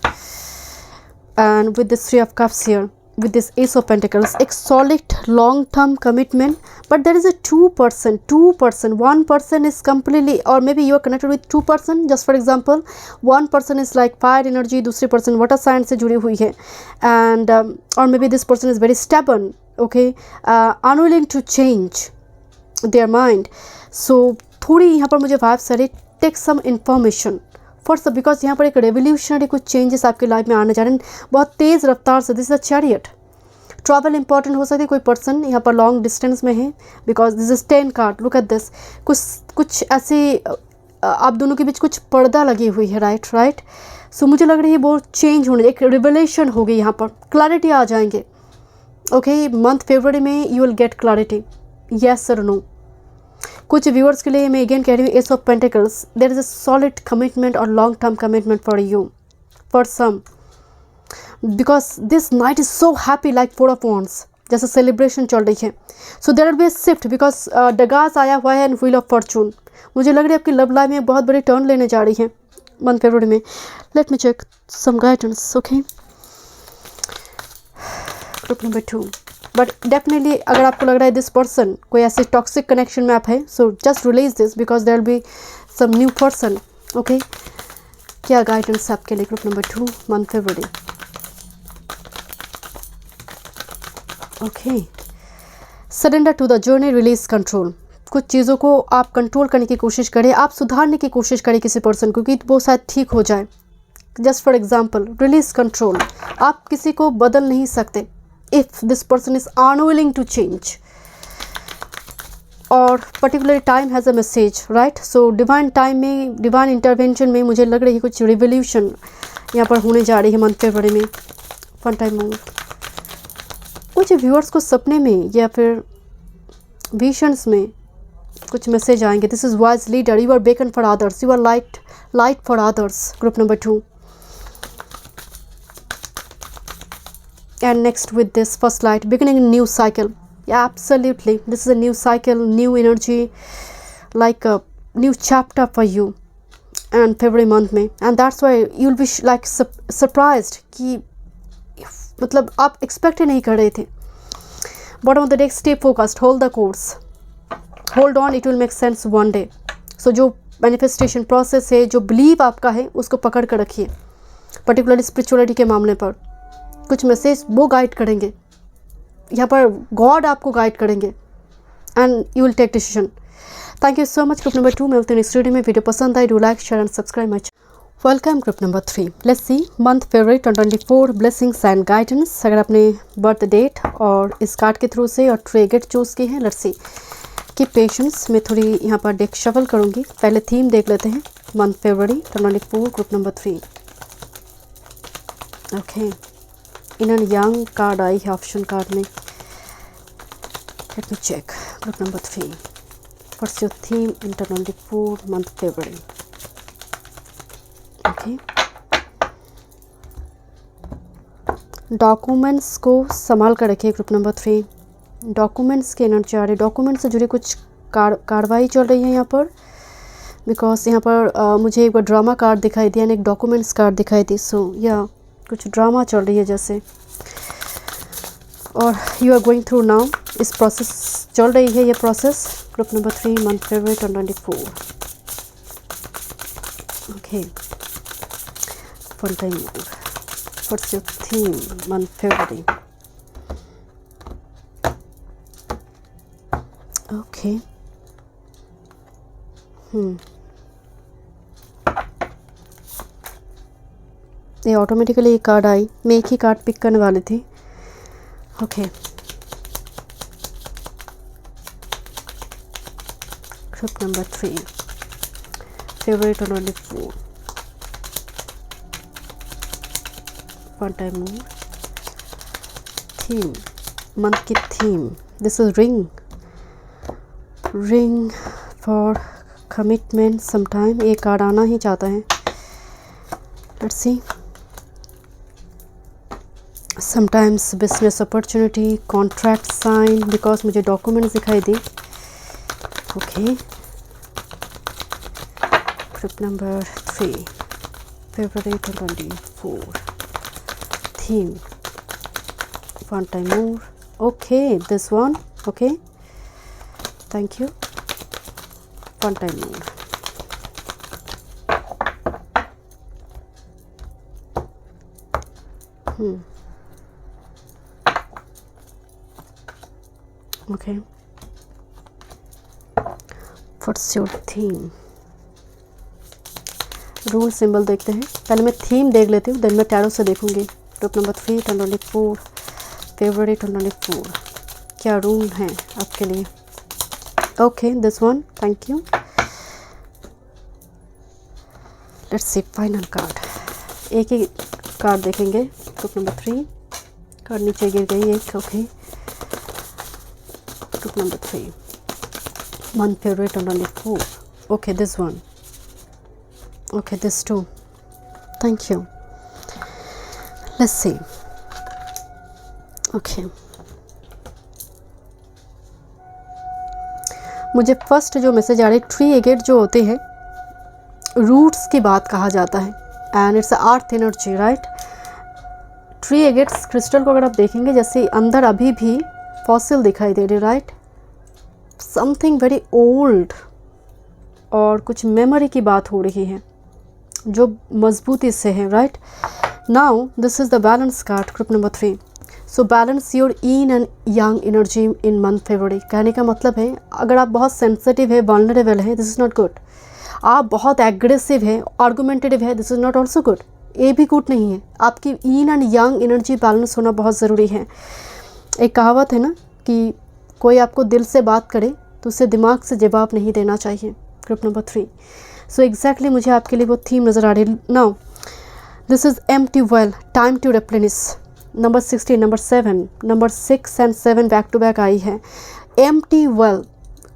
A: and with this 3 of cups here, with this ace of pentacles, एक solid long term commitment, but there is a 2%, 1% is completely, or maybe you are connected with 2%, just for example 1% is like fire energy, दूसरी person water sign से जुड़ी हुई है, and or maybe this person is very stubborn, okay, unwilling to change their mind. So थोड़ी यहाँ पर मुझे वाइब्स आ रही, टेक सम इन्फॉर्मेशन फॉर सब, बिकॉज यहाँ पर एक रेवोल्यूशनरी कुछ चेंजेस आपकी लाइफ में आने जा रहे हैं बहुत तेज़ रफ्तार से। This is a chariot, travel important हो सकती है, कोई पर्सन यहाँ पर लॉन्ग डिस्टेंस में है, because this is 10 card, look at this, कुछ ऐसे आप दोनों के बीच कुछ पर्दा लगी हुई है, राइट। सो मुझे लग रही है वो चेंज होने, एक रिवलेशन होगी यहाँ पर, क्लैरिटी आ जाएंगे। ओके, मंथ फरवरी में you will get clarity, yes और नो। कुछ व्यूअर्स के लिए मैं अगेन कह रही हूँ, ace of pentacles, there is a solid commitment और long term commitment for you, for some, because this night is so happy, like 4 of wands, जैसे सेलिब्रेशन चल रही है। So there will be a shift, because Dagaz आया हुआ है एंड व्हील ऑफ फॉर्चून। मुझे लग रही है आपकी लव लाइफ में बहुत बड़ी टर्न लेने जा रही है मंथ फरवरी में। Let me check some guidance, okay. Group number 2, but definitely अगर आपको लग रहा है दिस पर्सन कोई ऐसे टॉक्सिक कनेक्शन में आप है, so just release this, because there will be some new person, okay. क्या गाइडेंस आपके लिए group number 2 month February? Okay, surrender to the journey, release control. कुछ चीज़ों को आप कंट्रोल करने की कोशिश करें, आप सुधारने की कोशिश करें किसी पर्सन को, कि वो शायद ठीक हो जाए। Just for example, release control, आप किसी को बदल नहीं सकते if this person is unwilling to change, और particular time has a message, right. So divine time में, डिवाइन इंटरवेंशन में मुझे लग रही है कुछ रिवोल्यूशन यहाँ पर होने जा रही है मंथ फरवरी में। वन टाइम मूव, कुछ व्यूअर्स को सपने में या फिर विजन्स में कुछ मैसेज आएंगे। This is wise leader, you are beacon for others, you are light for others. Group number 2, and next with this first light, beginning a new cycle. Yeah, absolutely, this is a new cycle, new energy, like a new chapter for you and February month में, and that's why you'll be like surprised कि मतलब आप एक्सपेक्ट ही नहीं कर रहे थे। Bottom of the deck, stay focused, hold the course, hold on, it will make sense one day. So जो मैनिफेस्टेशन प्रोसेस है, जो बिलीव आपका है, उसको पकड़ कर रखिए, पर्टिकुलरली स्पिरिचुअलिटी के मामले पर। कुछ मैसेज वो गाइड करेंगे, यहाँ पर गॉड आपको गाइड करेंगे and you will take decision. Thank you so much. Group number 2 मिलते हैं नेक्स्ट वीडियो में। वीडियो पसंद आए, do like, share and subscribe my channel. Welcome group number 3, let's see month February 2024 blessings and guidance. अगर आपने बर्थ डेट और इस कार्ड के थ्रू से और ट्रेगेट चूज़ की है, लेट्स सी की पेशेंस। मैं थोड़ी यहाँ पर डेक शफल करूँगी, पहले थीम देख लेते हैं month February 2024 group number 3। Okay, in and young card आई है ऑप्शन कार्ड में, Let me check. Group number 3. What's your theme in 2024 month February? Okay. Documents को संभाल कर रखिए ग्रुप नंबर 3. डॉक्यूमेंट्स के एनर्जी आ रही है, डॉक्यूमेंट्स से जुड़ी कुछ कार्रवाई चल रही है यहाँ पर, बिकॉज यहाँ पर मुझे एक बार ड्रामा कार्ड दिखाई दिया, एक डॉक्यूमेंट्स कार्ड दिखाई दी. सो या कुछ ड्रामा चल रही है जैसे, और you are going through now. इस प्रोसेस चल रही है ये process. Group number 3 month February 2024. Okay. Fun time. What's your theme month February? Okay. ये ऑटोमेटिकली एक कार्ड आई, मैं एक ही कार्ड पिक करने वाली थी. Okay. Group number 3 February 2024. One time more. Theme, month की theme. This is ring for commitment sometime. ये कार्ड आना ही चाहता है. Let's see. Sometimes business opportunity, contract sign, because मुझे documents दिखाई दी. Okay. Group number 3 February 2024. Theme. One time more. Okay, this one. Okay, thank you. One time more. Okay. What's your theme? Rule symbol देखते हैं. पहले मैं थीम देख लेती हूँ, देन मैं टैरो से देखूंगी. Group number 3 2024 February 2024. क्या रूल हैं आपके लिए? Okay, this one. Thank you. Let's see final card. एक ही कार्ड देखेंगे. Group number 3. कार्ड नीचे गिर गई एक. Okay. Group number 3 month February 2024. Okay, this one. Okay, this too. Thank you. Let's see. Okay. मुझे फर्स्ट जो मैसेज आ रही है, ट्री एगेट जो होते हैं रूट्स की बात कहा जाता है, and it's earth energy, right. Tree agates crystal को अगर आप देखेंगे, जैसे अंदर अभी भी फॉसिल दिखाई दे रही, राइट. समथिंग वेरी ओल्ड और कुछ मेमोरी की बात हो रही है जो मजबूती से है, right. Now this is the balance card. Group number 3. So balance your in and young energy in month February. कहने का मतलब है, अगर आप बहुत सेंसिटिव है, वल्नरेबल है, दिस इज़ नॉट गुड. आप बहुत एग्रेसिव है, आर्गुमेंटेटिव है, this is not also good. ये भी गुड नहीं है. आपकी in and young energy balance होना बहुत ज़रूरी है. एक कहावत है ना कि कोई आपको दिल से बात करे तो उसे दिमाग से जवाब नहीं देना चाहिए. Group number 3. सो एग्जैक्टली मुझे आपके लिए वो थीम नज़र आ रही है. Now this is empty well, time to replenish. Number 16, number 7, number 6 and 7 back to back आई है. एम्प्टी वेल,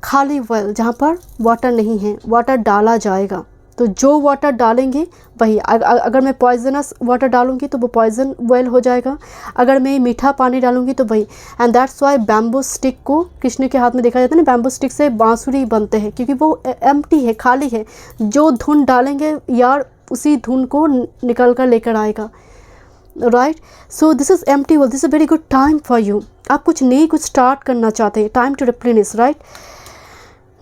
A: खाली वेल, जहाँ पर वाटर नहीं है, वाटर डाला जाएगा. तो जो वाटर डालेंगे वही, अगर मैं पॉइजनस वाटर डालूंगी तो वो पॉइजन वेल हो जाएगा, अगर मैं मीठा पानी डालूंगी तो वही. And that's why bamboo stick को कृष्ण के हाथ में देखा जाता है ना, बैम्बू स्टिक से बांसुरी बनते हैं, क्योंकि वो एम्प्टी है, खाली है. जो धुन डालेंगे यार उसी धुन को निकल कर लेकर आएगा, right. So this is empty well. This is very good time for you. आप कुछ नई कुछ स्टार्ट करना चाहते हैं, time to replenish, right.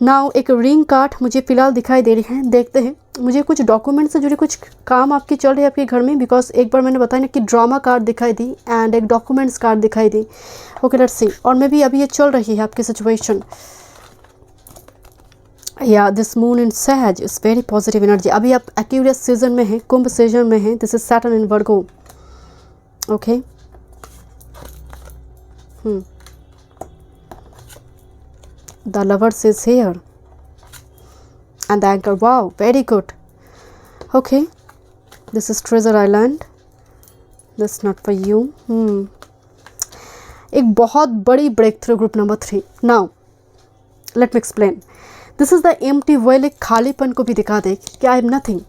A: Now एक रिंग कार्ड मुझे फ़िलहाल दिखाई दे रही है. देखते हैं, मुझे कुछ डॉक्यूमेंट से जुड़े कुछ काम आपकी चल रही है आपके घर में, बिकॉज एक बार मैंने बताया ना कि ड्रामा कार्ड दिखाई दी एंड एक डॉक्यूमेंट्स कार्ड दिखाई दी. ओके, लेट्स सी. और मे बी अभी ये चल रही है आपकी सिचुएशन. या दिस मून इन सैज इज़ वेरी पॉजिटिव एनर्जी. अभी आप एक्यूरियस सीजन में हैं, कुंभ सीजन में हैं. This is Saturn in Virgo. Okay. The lovers is here and the anchor. Wow, very good. Okay, this is treasure island. That's not for you. एक बहुत बड़ी break through group number 3। Now let me explain. This is the empty well, एक खालीपन को भी दिखा दे कि आई एम नथिंग,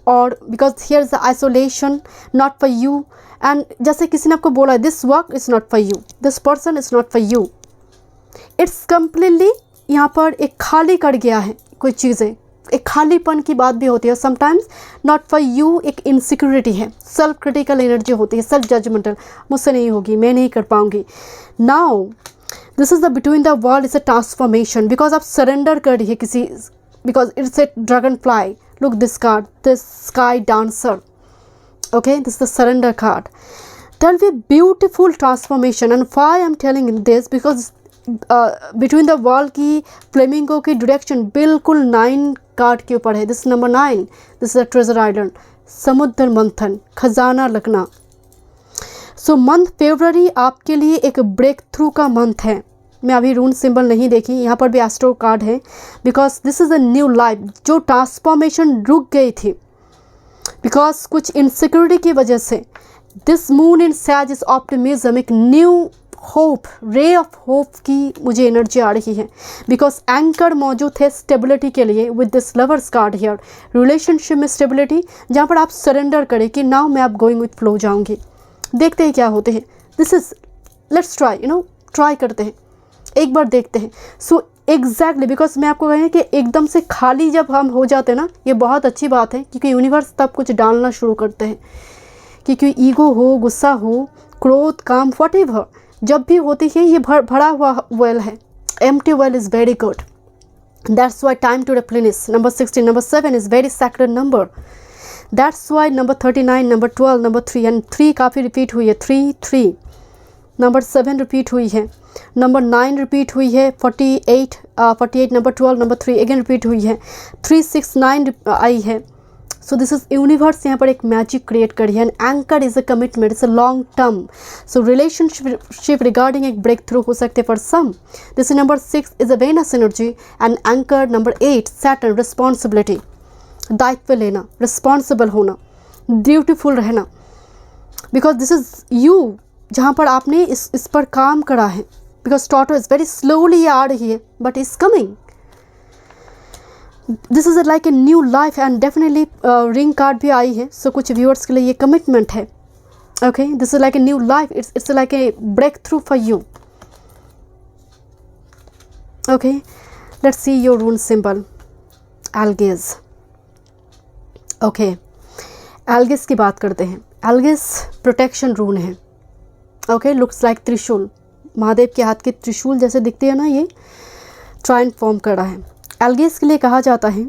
A: और because here is the isolation not for you. And जैसे किसी ने आपको बोला this work is not for you, this person is not for you, it's completely यहाँ पर एक खाली कर गया है कोई चीज़ें, एक खालीपन की बात भी होती है समटाइम्स। नॉट फॉर यू एक इनसिक्योरिटी है, सेल्फ क्रिटिकल एनर्जी होती है, सेल्फ जजमेंटल, मुझसे नहीं होगी, मैं नहीं कर पाऊंगी। Now this is the between the world is a transformation, because आप सरेंडर कर रही है किसी, because it's A dragon fly, look this card, this sky dancer, okay, this is the surrender card. There will be beautiful transformation, and why I'm telling you this, because between the wall की फ्लेमिंगो की डायरेक्शन बिल्कुल 9 कार्ड के ऊपर है। This number 9, this is a treasure island, समुद्र मंथन, खजाना लगना। सो मंथ फरवरी आपके लिए एक ब्रेक थ्रू का मंथ है। मैं अभी रून सिंबल नहीं देखी, यहाँ पर भी एस्ट्रो कार्ड है, because this is a new life. जो ट्रांसफॉर्मेशन रुक गई थी बिकॉज कुछ इनसिक्योरिटी की वजह से, this moon in sage is optimism, एक new hope, ray of hope की मुझे एनर्जी आ रही है, बिकॉज एंकर मौजूद है स्टेबिलिटी के लिए with this lovers card here. Relationship में स्टेबिलिटी, जहाँ पर आप सरेंडर करें कि नाउ मैं आप गोइंग विथ फ्लो जाऊँगी, देखते हैं क्या होते हैं। This is let's try, try करते हैं, एक बार देखते हैं। सो एग्जैक्टली बिकॉज मैं आपको कहें कि एकदम से खाली जब हम हो जाते हैं ना, ये बहुत अच्छी बात है, क्योंकि यूनिवर्स तब कुछ डालना शुरू करते हैं, क्योंकि ईगो हो, गुस्सा हो, क्रोध, काम, व्हाटएवर जब भी होती है, ये भरा हुआ वेल है। Empty well is very good, that's why time to replenish. Number 16, number 7 is very sacred number, that's why number 39, number 12, number 3 and 3 काफ़ी रिपीट हुई है, 3 नंबर 7 रिपीट हुई है, नंबर 9 रिपीट हुई है, 48 नंबर 12, नंबर 3 अगेन रिपीट हुई है, 369 आई है। सो दिस इज यूनिवर्स यहाँ पर एक मैजिक क्रिएट करी है। And anchor is a commitment, it's a long term. So relationship regarding एक ब्रेक थ्रू हो सकते for some. This number 6 is a Venus energy and anchor. Number 8 Saturn, responsibility, दायित्व लेना, रिस्पॉन्सिबल होना, ड्यूटीफुल रहना, बिकॉज दिस इज यू, जहाँ पर आपने इस पर काम करा है। बिकॉज टॉटो इज़ वेरी स्लोली ये आ रही है, but is coming. This is like a new life and definitely ring card भी आई है। सो कुछ व्यूअर्स के लिए ये कमिटमेंट है। Okay, this is like a new life, it's like a break through for you. Okay, let's see your rune symbol, Algiz. Okay, Algiz की बात करते हैं। एल्गिस प्रोटेक्शन रून है। ओके, लुक्स लाइक त्रिशूल, महादेव के हाथ के त्रिशूल जैसे दिखती है ना, ये ट्राइन फॉर्म कर रहा है। एल्गिस के लिए कहा जाता है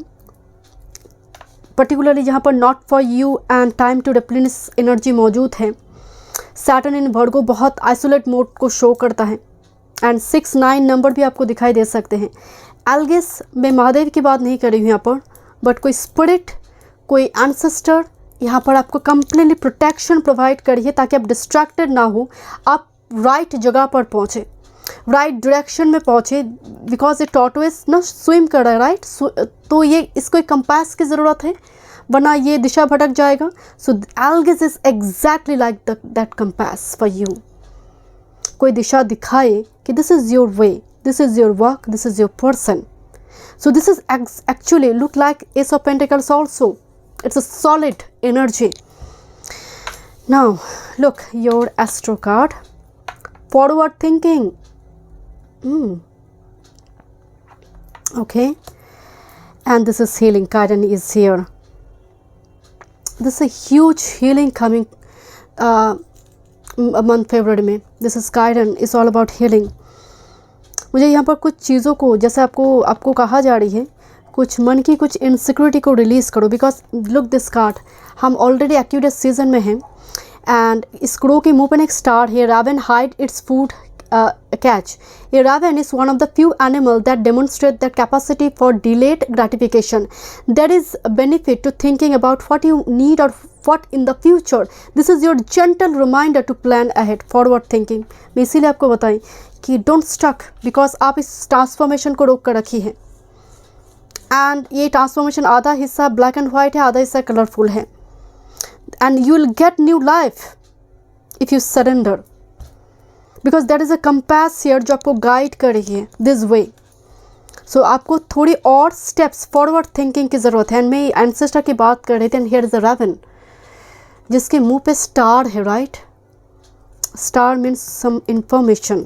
A: पर्टिकुलरली जहाँ पर not for you and time to replenish energy मौजूद है। सैटर्न इन वर्गो बहुत आइसोलेट मोड को शो करता है एंड 6-9 नंबर भी आपको दिखाई दे सकते हैं। एल्गिस में महादेव की बात नहीं कर रही हूँ यहाँ पर, बट कोई स्पिरिट, कोई एंसेस्टर यहाँ पर आपको कंप्लीटली प्रोटेक्शन प्रोवाइड करिए ताकि आप डिस्ट्रैक्टेड ना हो, आप राइट जगह पर पहुँचे, राइट डायरेक्शन में पहुँचे। बिकॉज ये टॉर्टोइस ना स्विम कर रहा है, राइट, तो ये इसको एक कंपास की ज़रूरत है, वरना ये दिशा भटक जाएगा। So Algiz is exactly like that compass for you. कोई दिशा दिखाए कि this is your way, this is your work, this is your person. So this is actually look like ace of pentacles also, it's a solid energy. Now look your astro card, forward thinking. Okay, and this is healing card and is here. This is a huge healing coming month February में. This is card and is all about healing. मुझे यहाँ पर कुछ चीज़ों को, जैसे आपको कहा जा रही है, कुछ मन की कुछ इनसिक्योरिटी को रिलीज़ करो। बिकॉज लुक दिस कार्ड, हम ऑलरेडी एक्यूरेट सीजन में हैं एंड इस क्रो के मुंह पर एक स्टार है। Raven hide its food catch. ये raven is one of the few animal that demonstrate the capacity for delayed gratification. There is benefit to thinking about what you need और what in the future. This is your gentle reminder to plan ahead, forward thinking. मैं इसीलिए आपको बताई कि डोंट स्टक, बिकॉज आप इस ट्रांसफॉर्मेशन को रोक कर रखी है। एंड ये ट्रांसफॉर्मेशन आधा हिस्सा ब्लैक एंड वाइट है, आधा हिस्सा कलरफुल है। And you will get new life if you surrender, because that is a compass here जो आपको गाइड कर रही है दिस वे. सो आपको थोड़ी और स्टेप्स फॉरवर्ड थिंकिंग की ज़रूरत है. एंड मैं एंसेस्टर की बात कर रही थी. And here is a raven जिसके मुंह पे स्टार है, right. Star means some information.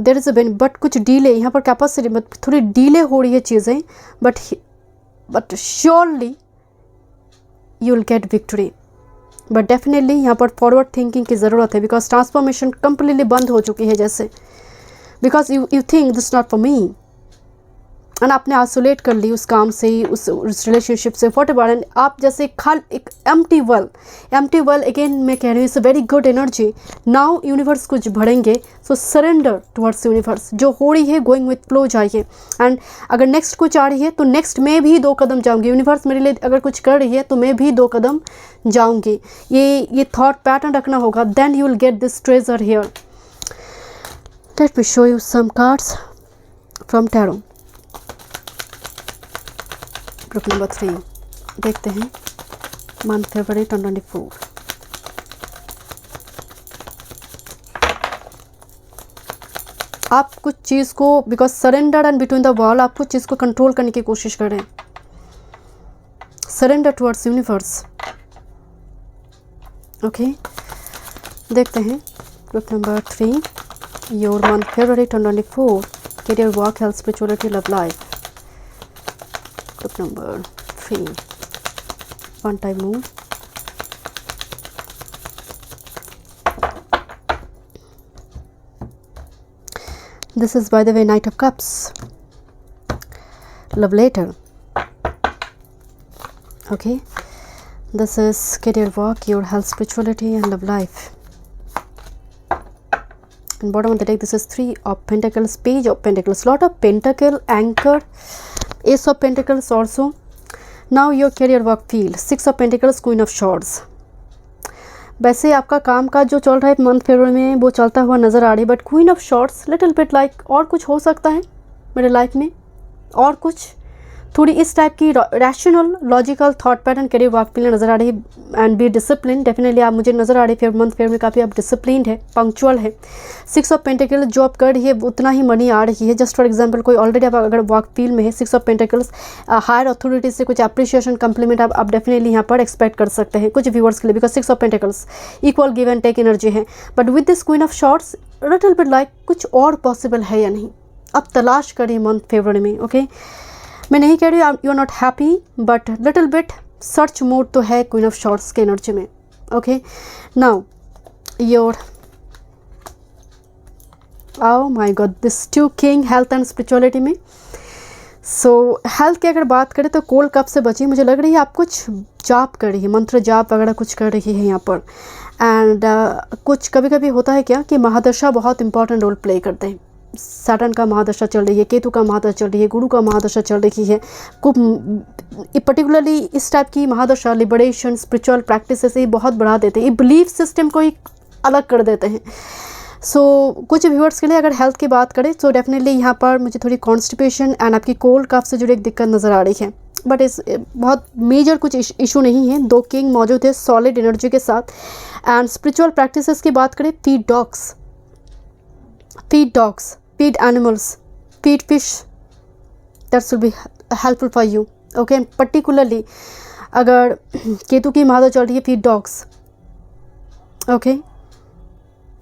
A: There is a bane but कुछ डीले यहाँ पर कैपेसिटी बट थोड़ी डीले हो रही है चीज़ें. But surely you will gate victory. But definitely यहाँ पर फॉरवर्ड थिंकिंग की ज़रूरत है. बिकॉज ट्रांसफॉर्मेशन कम्प्लीटली बंद हो चुकी है जैसे. Because you think this not for me. And आपने आइसोलेट कर ली उस काम से, उस रिलेशनशिप से, वॉट एवर. एंड आप जैसे खाल एक एम्प्टी वेल अगेन मैं कह रही हूँ. It's a very good energy. Now universe कुछ बढ़ेंगे. सो सरेंडर टुवर्ड्स यूनिवर्स. जो हो रही है गोइंग विथ फ्लो जाइए. एंड अगर नेक्स्ट कुछ आ रही है तो नेक्स्ट मैं भी 2 कदम जाऊँगी. यूनिवर्स मेरे लिए अगर कुछ कर रही है तो मैं भी 2 कदम जाऊँगी. ये थॉट पैटर्न रखना होगा. Then you will get this treasure here. Let me show you some cards from tarot. Group number 3 देखते हैं मंथ फरवरी 2024. आप कुछ चीज़ को because surrender and between the wall आप कुछ चीज़ को कंट्रोल करने की कोशिश करें. Surrender towards universe. ओके देखते हैं group number 3 your month February 2024. Career, work, health, spirituality, love life. Group number 3 one time move. This is by the way Knight of Cups. Love letter. Okay, this is career, work, your health, spirituality and love life. And bottom of the deck this is 3 of Pentacles, Page of Pentacles, lot of Pentacle, Anchor, Ace of Pentacles also. Now your career, work, field, 6 of Pentacles, Queen of Swords. वैसे आपका काम काज जो चल रहा है मंथ फरवरी में वो चलता हुआ नज़र आ रही है. But queen of swords little bit like और कुछ हो सकता है मेरे लाइफ में. और कुछ थोड़ी इस टाइप की rational logical thought pattern career, work, field नज़र आ रही है. And be discipline. डेफिनेटली आप मुझे नज़र आ रही है मंथ फेयर में काफ़ी आप डिसिप्लिन है, पंक्चुअल है. 6 ऑफ पेंटिकल्स जो आप कर रही है उतना ही मनी आ रही है. जस्ट फॉर एग्जांपल कोई ऑलरेडी आप अगर वर्क फील्ड में है, 6 ऑफ पेंटिकल्स हायर अथॉरिटी से कुछ अप्रिशिएशन कम्प्लीमेंट आप डेफिनेटली यहाँ पर एक्सपेक्ट कर सकते हैं कुछ व्यूअर्स के लिए. Because 6 of pentacles equal give and take energy है. But with this queen of swords little bit like कुछ और पॉसिबल है या नहीं आप तलाश करिए मंथ फरवरी में. ओके मैं नहीं कह रही you are not happy but little bit search mode तो है क्वीन ऑफ शॉर्ट्स के एनर्जी में. Okay now your oh my God this 2 king health and spirituality में. सो हेल्थ की अगर बात करें तो कोल्ड कप से बची. मुझे लग रही है आप कुछ जाप कर रही है, मंत्र जाप वगैरह कुछ कर रही है यहाँ पर. एंड कुछ कभी कभी होता है क्या कि महादशा बहुत इंपॉर्टेंट रोल प्ले करते हैं. सैटर्न का महादशा चल रही है, केतु का महादशा चल रही है, गुरु का महादशा चल रही है. कुछ पर्टिकुलरली इस टाइप की महादशा लिबरेशन स्पिरिचुअल प्रैक्टिस से ही बहुत बढ़ा देते हैं. ये बिलीफ सिस्टम को ही अलग कर देते हैं. सो कुछ व्यूअर्स के लिए अगर हेल्थ की बात करें तो डेफिनेटली यहाँ पर मुझे थोड़ी कॉन्स्टिपेशन एंड आपकी कोल्ड कफ से जुड़ी एक दिक्कत नज़र आ रही है. बट इस बहुत मेजर कुछ इशू नहीं है. 2 किंग मौजूद है सॉलिड एनर्जी के साथ. एंड स्पिरिचुअल प्रैक्टिसेस की बात करें feed dogs, feed animals, feed fish, that will be helpful for you. Okay, and particularly अगर केतु की महादशा चल रही है feed dogs. Okay,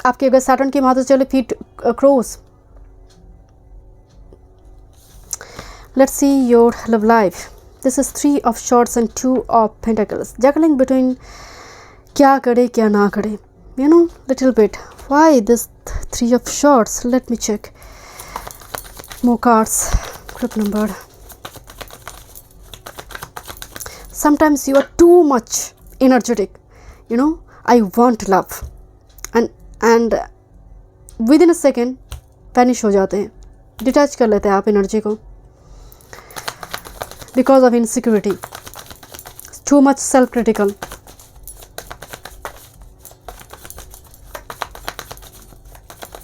A: आपके अगर सैटर्न की महादशा चल रही feed crows. Let's see your love life. This is 3 of Swords and 2 of Pentacles. Juggling between क्या करे क्या ना करे. You know, little bit. Why this 3 of Swords? Let me check. More cards. Group number. Sometimes you are too much energetic. You know, I want love. And within a second vanish हो जाते हैं. Detach कर लेते हैं आप एनर्जी को. Because of insecurity. Too much self-critical.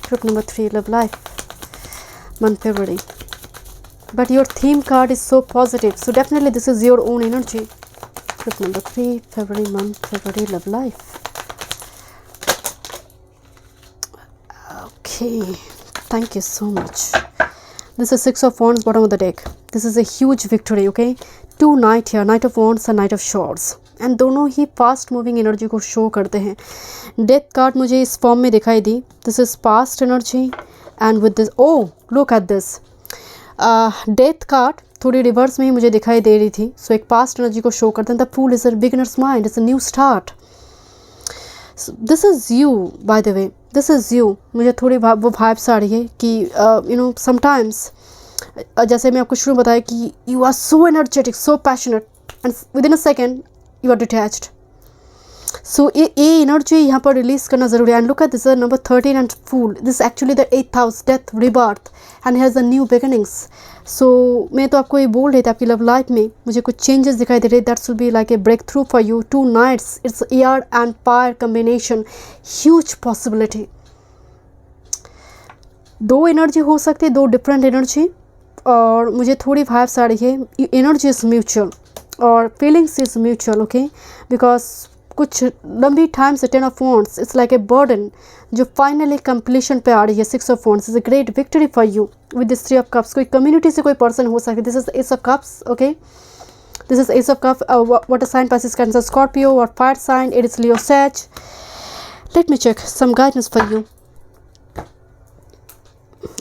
A: Group number 3 love life month February. But your theme card is so positive, so definitely this is your own energy. Group number 3 February month February love life. Okay, thank you so much. This is Six of Wands, bottom of the deck. This is a huge victory, okay? Two knight here, Knight of Wands and Knight of Swords. And दोनों ही फास्ट मूविंग एनर्जी को शो करते हैं. डेथ कार्ड मुझे इस फॉर्म में दिखाई दी. This is past energy and with this, oh look at this. Death card थोड़ी रिवर्स में ही मुझे दिखाई दे रही थी. सो एक पास्ट एनर्जी को शो करते हैं. The fool is a beginner's mind, it's a new start. This is you by the way, this is you. मुझे थोड़ी वो वाइब्स आ रही है कि यू नो समटाइम्स जैसे मैं आपको शुरू में बताया कि you are so energetic, so passionate and within a second you are detached. So ये एनर्जी यहाँ पर रिलीज करना जरूरी है. And look at this number 13 and fool. This actually the 8th house, death, rebirth and has a new beginnings. So मैं तो आपको ये बोल रही थी आपकी लव लाइफ में मुझे कुछ चेंजेस दिखाई दे रहे. That's will be like a break through for you. Two knights, it's air and fire combination, huge possibility. दो एनर्जी हो सकती है, दो डिफरेंट एनर्जी. और मुझे थोड़ी वाइब्स आ रही है एनर्जी इज़ म्यूचुअल और feelings is mutual, okay. Because कुछ लंबी टाइम से 10 of wands it's like a burden जो फाइनली कंप्लीशन पे आ रही है. 6 of wands is a great victory for you with this 3 of cups. कोई कम्युनिटी से कोई पर्सन हो सकता है. This is ace of cups, okay. This is ace of cup. Water sign, Pisces, Cancer, Scorpio और fire sign, it is Leo, Sag. Let me check some guidance for you.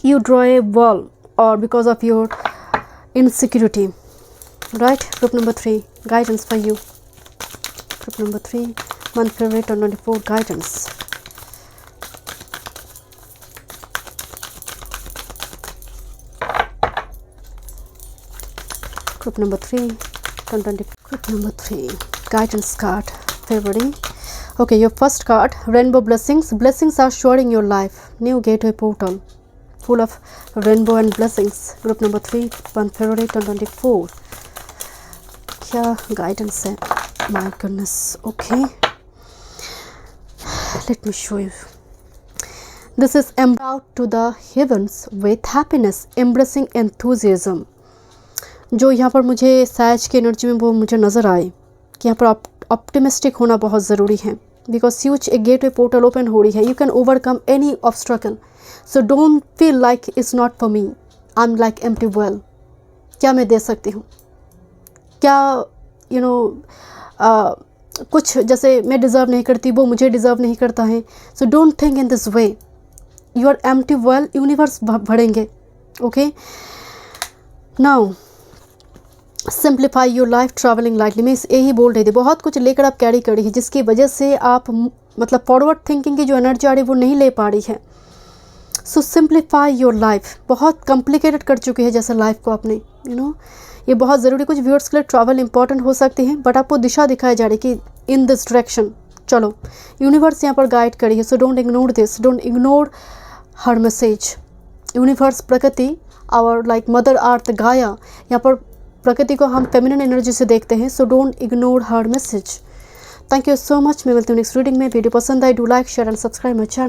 A: You draw a wall or because of your insecurity, right? Group number 3, guidance for you. Group number 3, month February 2024, guidance. Group number 3, 2020. Group number 3, guidance card, February. Okay, your first card, rainbow blessings. Blessings are showering your life. New gateway portal. Full of rainbow and blessings. Group number 3, 1 February 2024. क्या guidance है? My goodness. Okay. Let me show you. This is empowered to the heavens with happiness, embracing enthusiasm. जो यहाँ पर मुझे सैज की एनर्जी में वो मुझे नज़र आए कि यहाँ पर ऑप्टिमिस्टिक होना बहुत ज़रूरी है. Because huge a gateway portal open हो रही है. You can overcome any obstacle. So don't feel like it's not for me. I am like empty well. क्या मैं दे सकती हूँ? क्या यू नो कुछ जैसे मैं डिज़र्व नहीं करती वो मुझे डिज़र्व नहीं करता है. So don't think in this way. You are empty well. Universe बढ़ेंगे, okay. Now simplify your life, travelling lightly. मैं यही बोल रही थी बहुत कुछ लेकर आप कैरी कर रही है जिसकी वजह से आप मतलब फॉरवर्ड थिंकिंग की जो एनर्जी आ रही है वो नहीं ले पा रही है. सो सिंप्लीफाई योर लाइफ. बहुत कॉम्प्लिकेटेड कर चुकी है जैसे लाइफ को आपने, यू नो. ये बहुत ज़रूरी. कुछ व्यूअर्स के लिए ट्रैवल इंपॉर्टेंट हो सकती है बट आपको दिशा दिखाई जा रही है कि इन दिस डायरेक्शन चलो. यूनिवर्स यहाँ पर गाइड करी है. So don't ignore this, don't ignore her message. Universe, प्रकृति, आवर लाइक मदर अर्थ, गाया, यहाँ पर प्रकृति को हम फेमिनिन एनर्जी से देखते हैं. So don't ignore her message. Thank you so much. मैं मिलती हूँ नेक्स्ट रीडिंग में. वीडियो पसंद आए do like, share and subscribe my channel.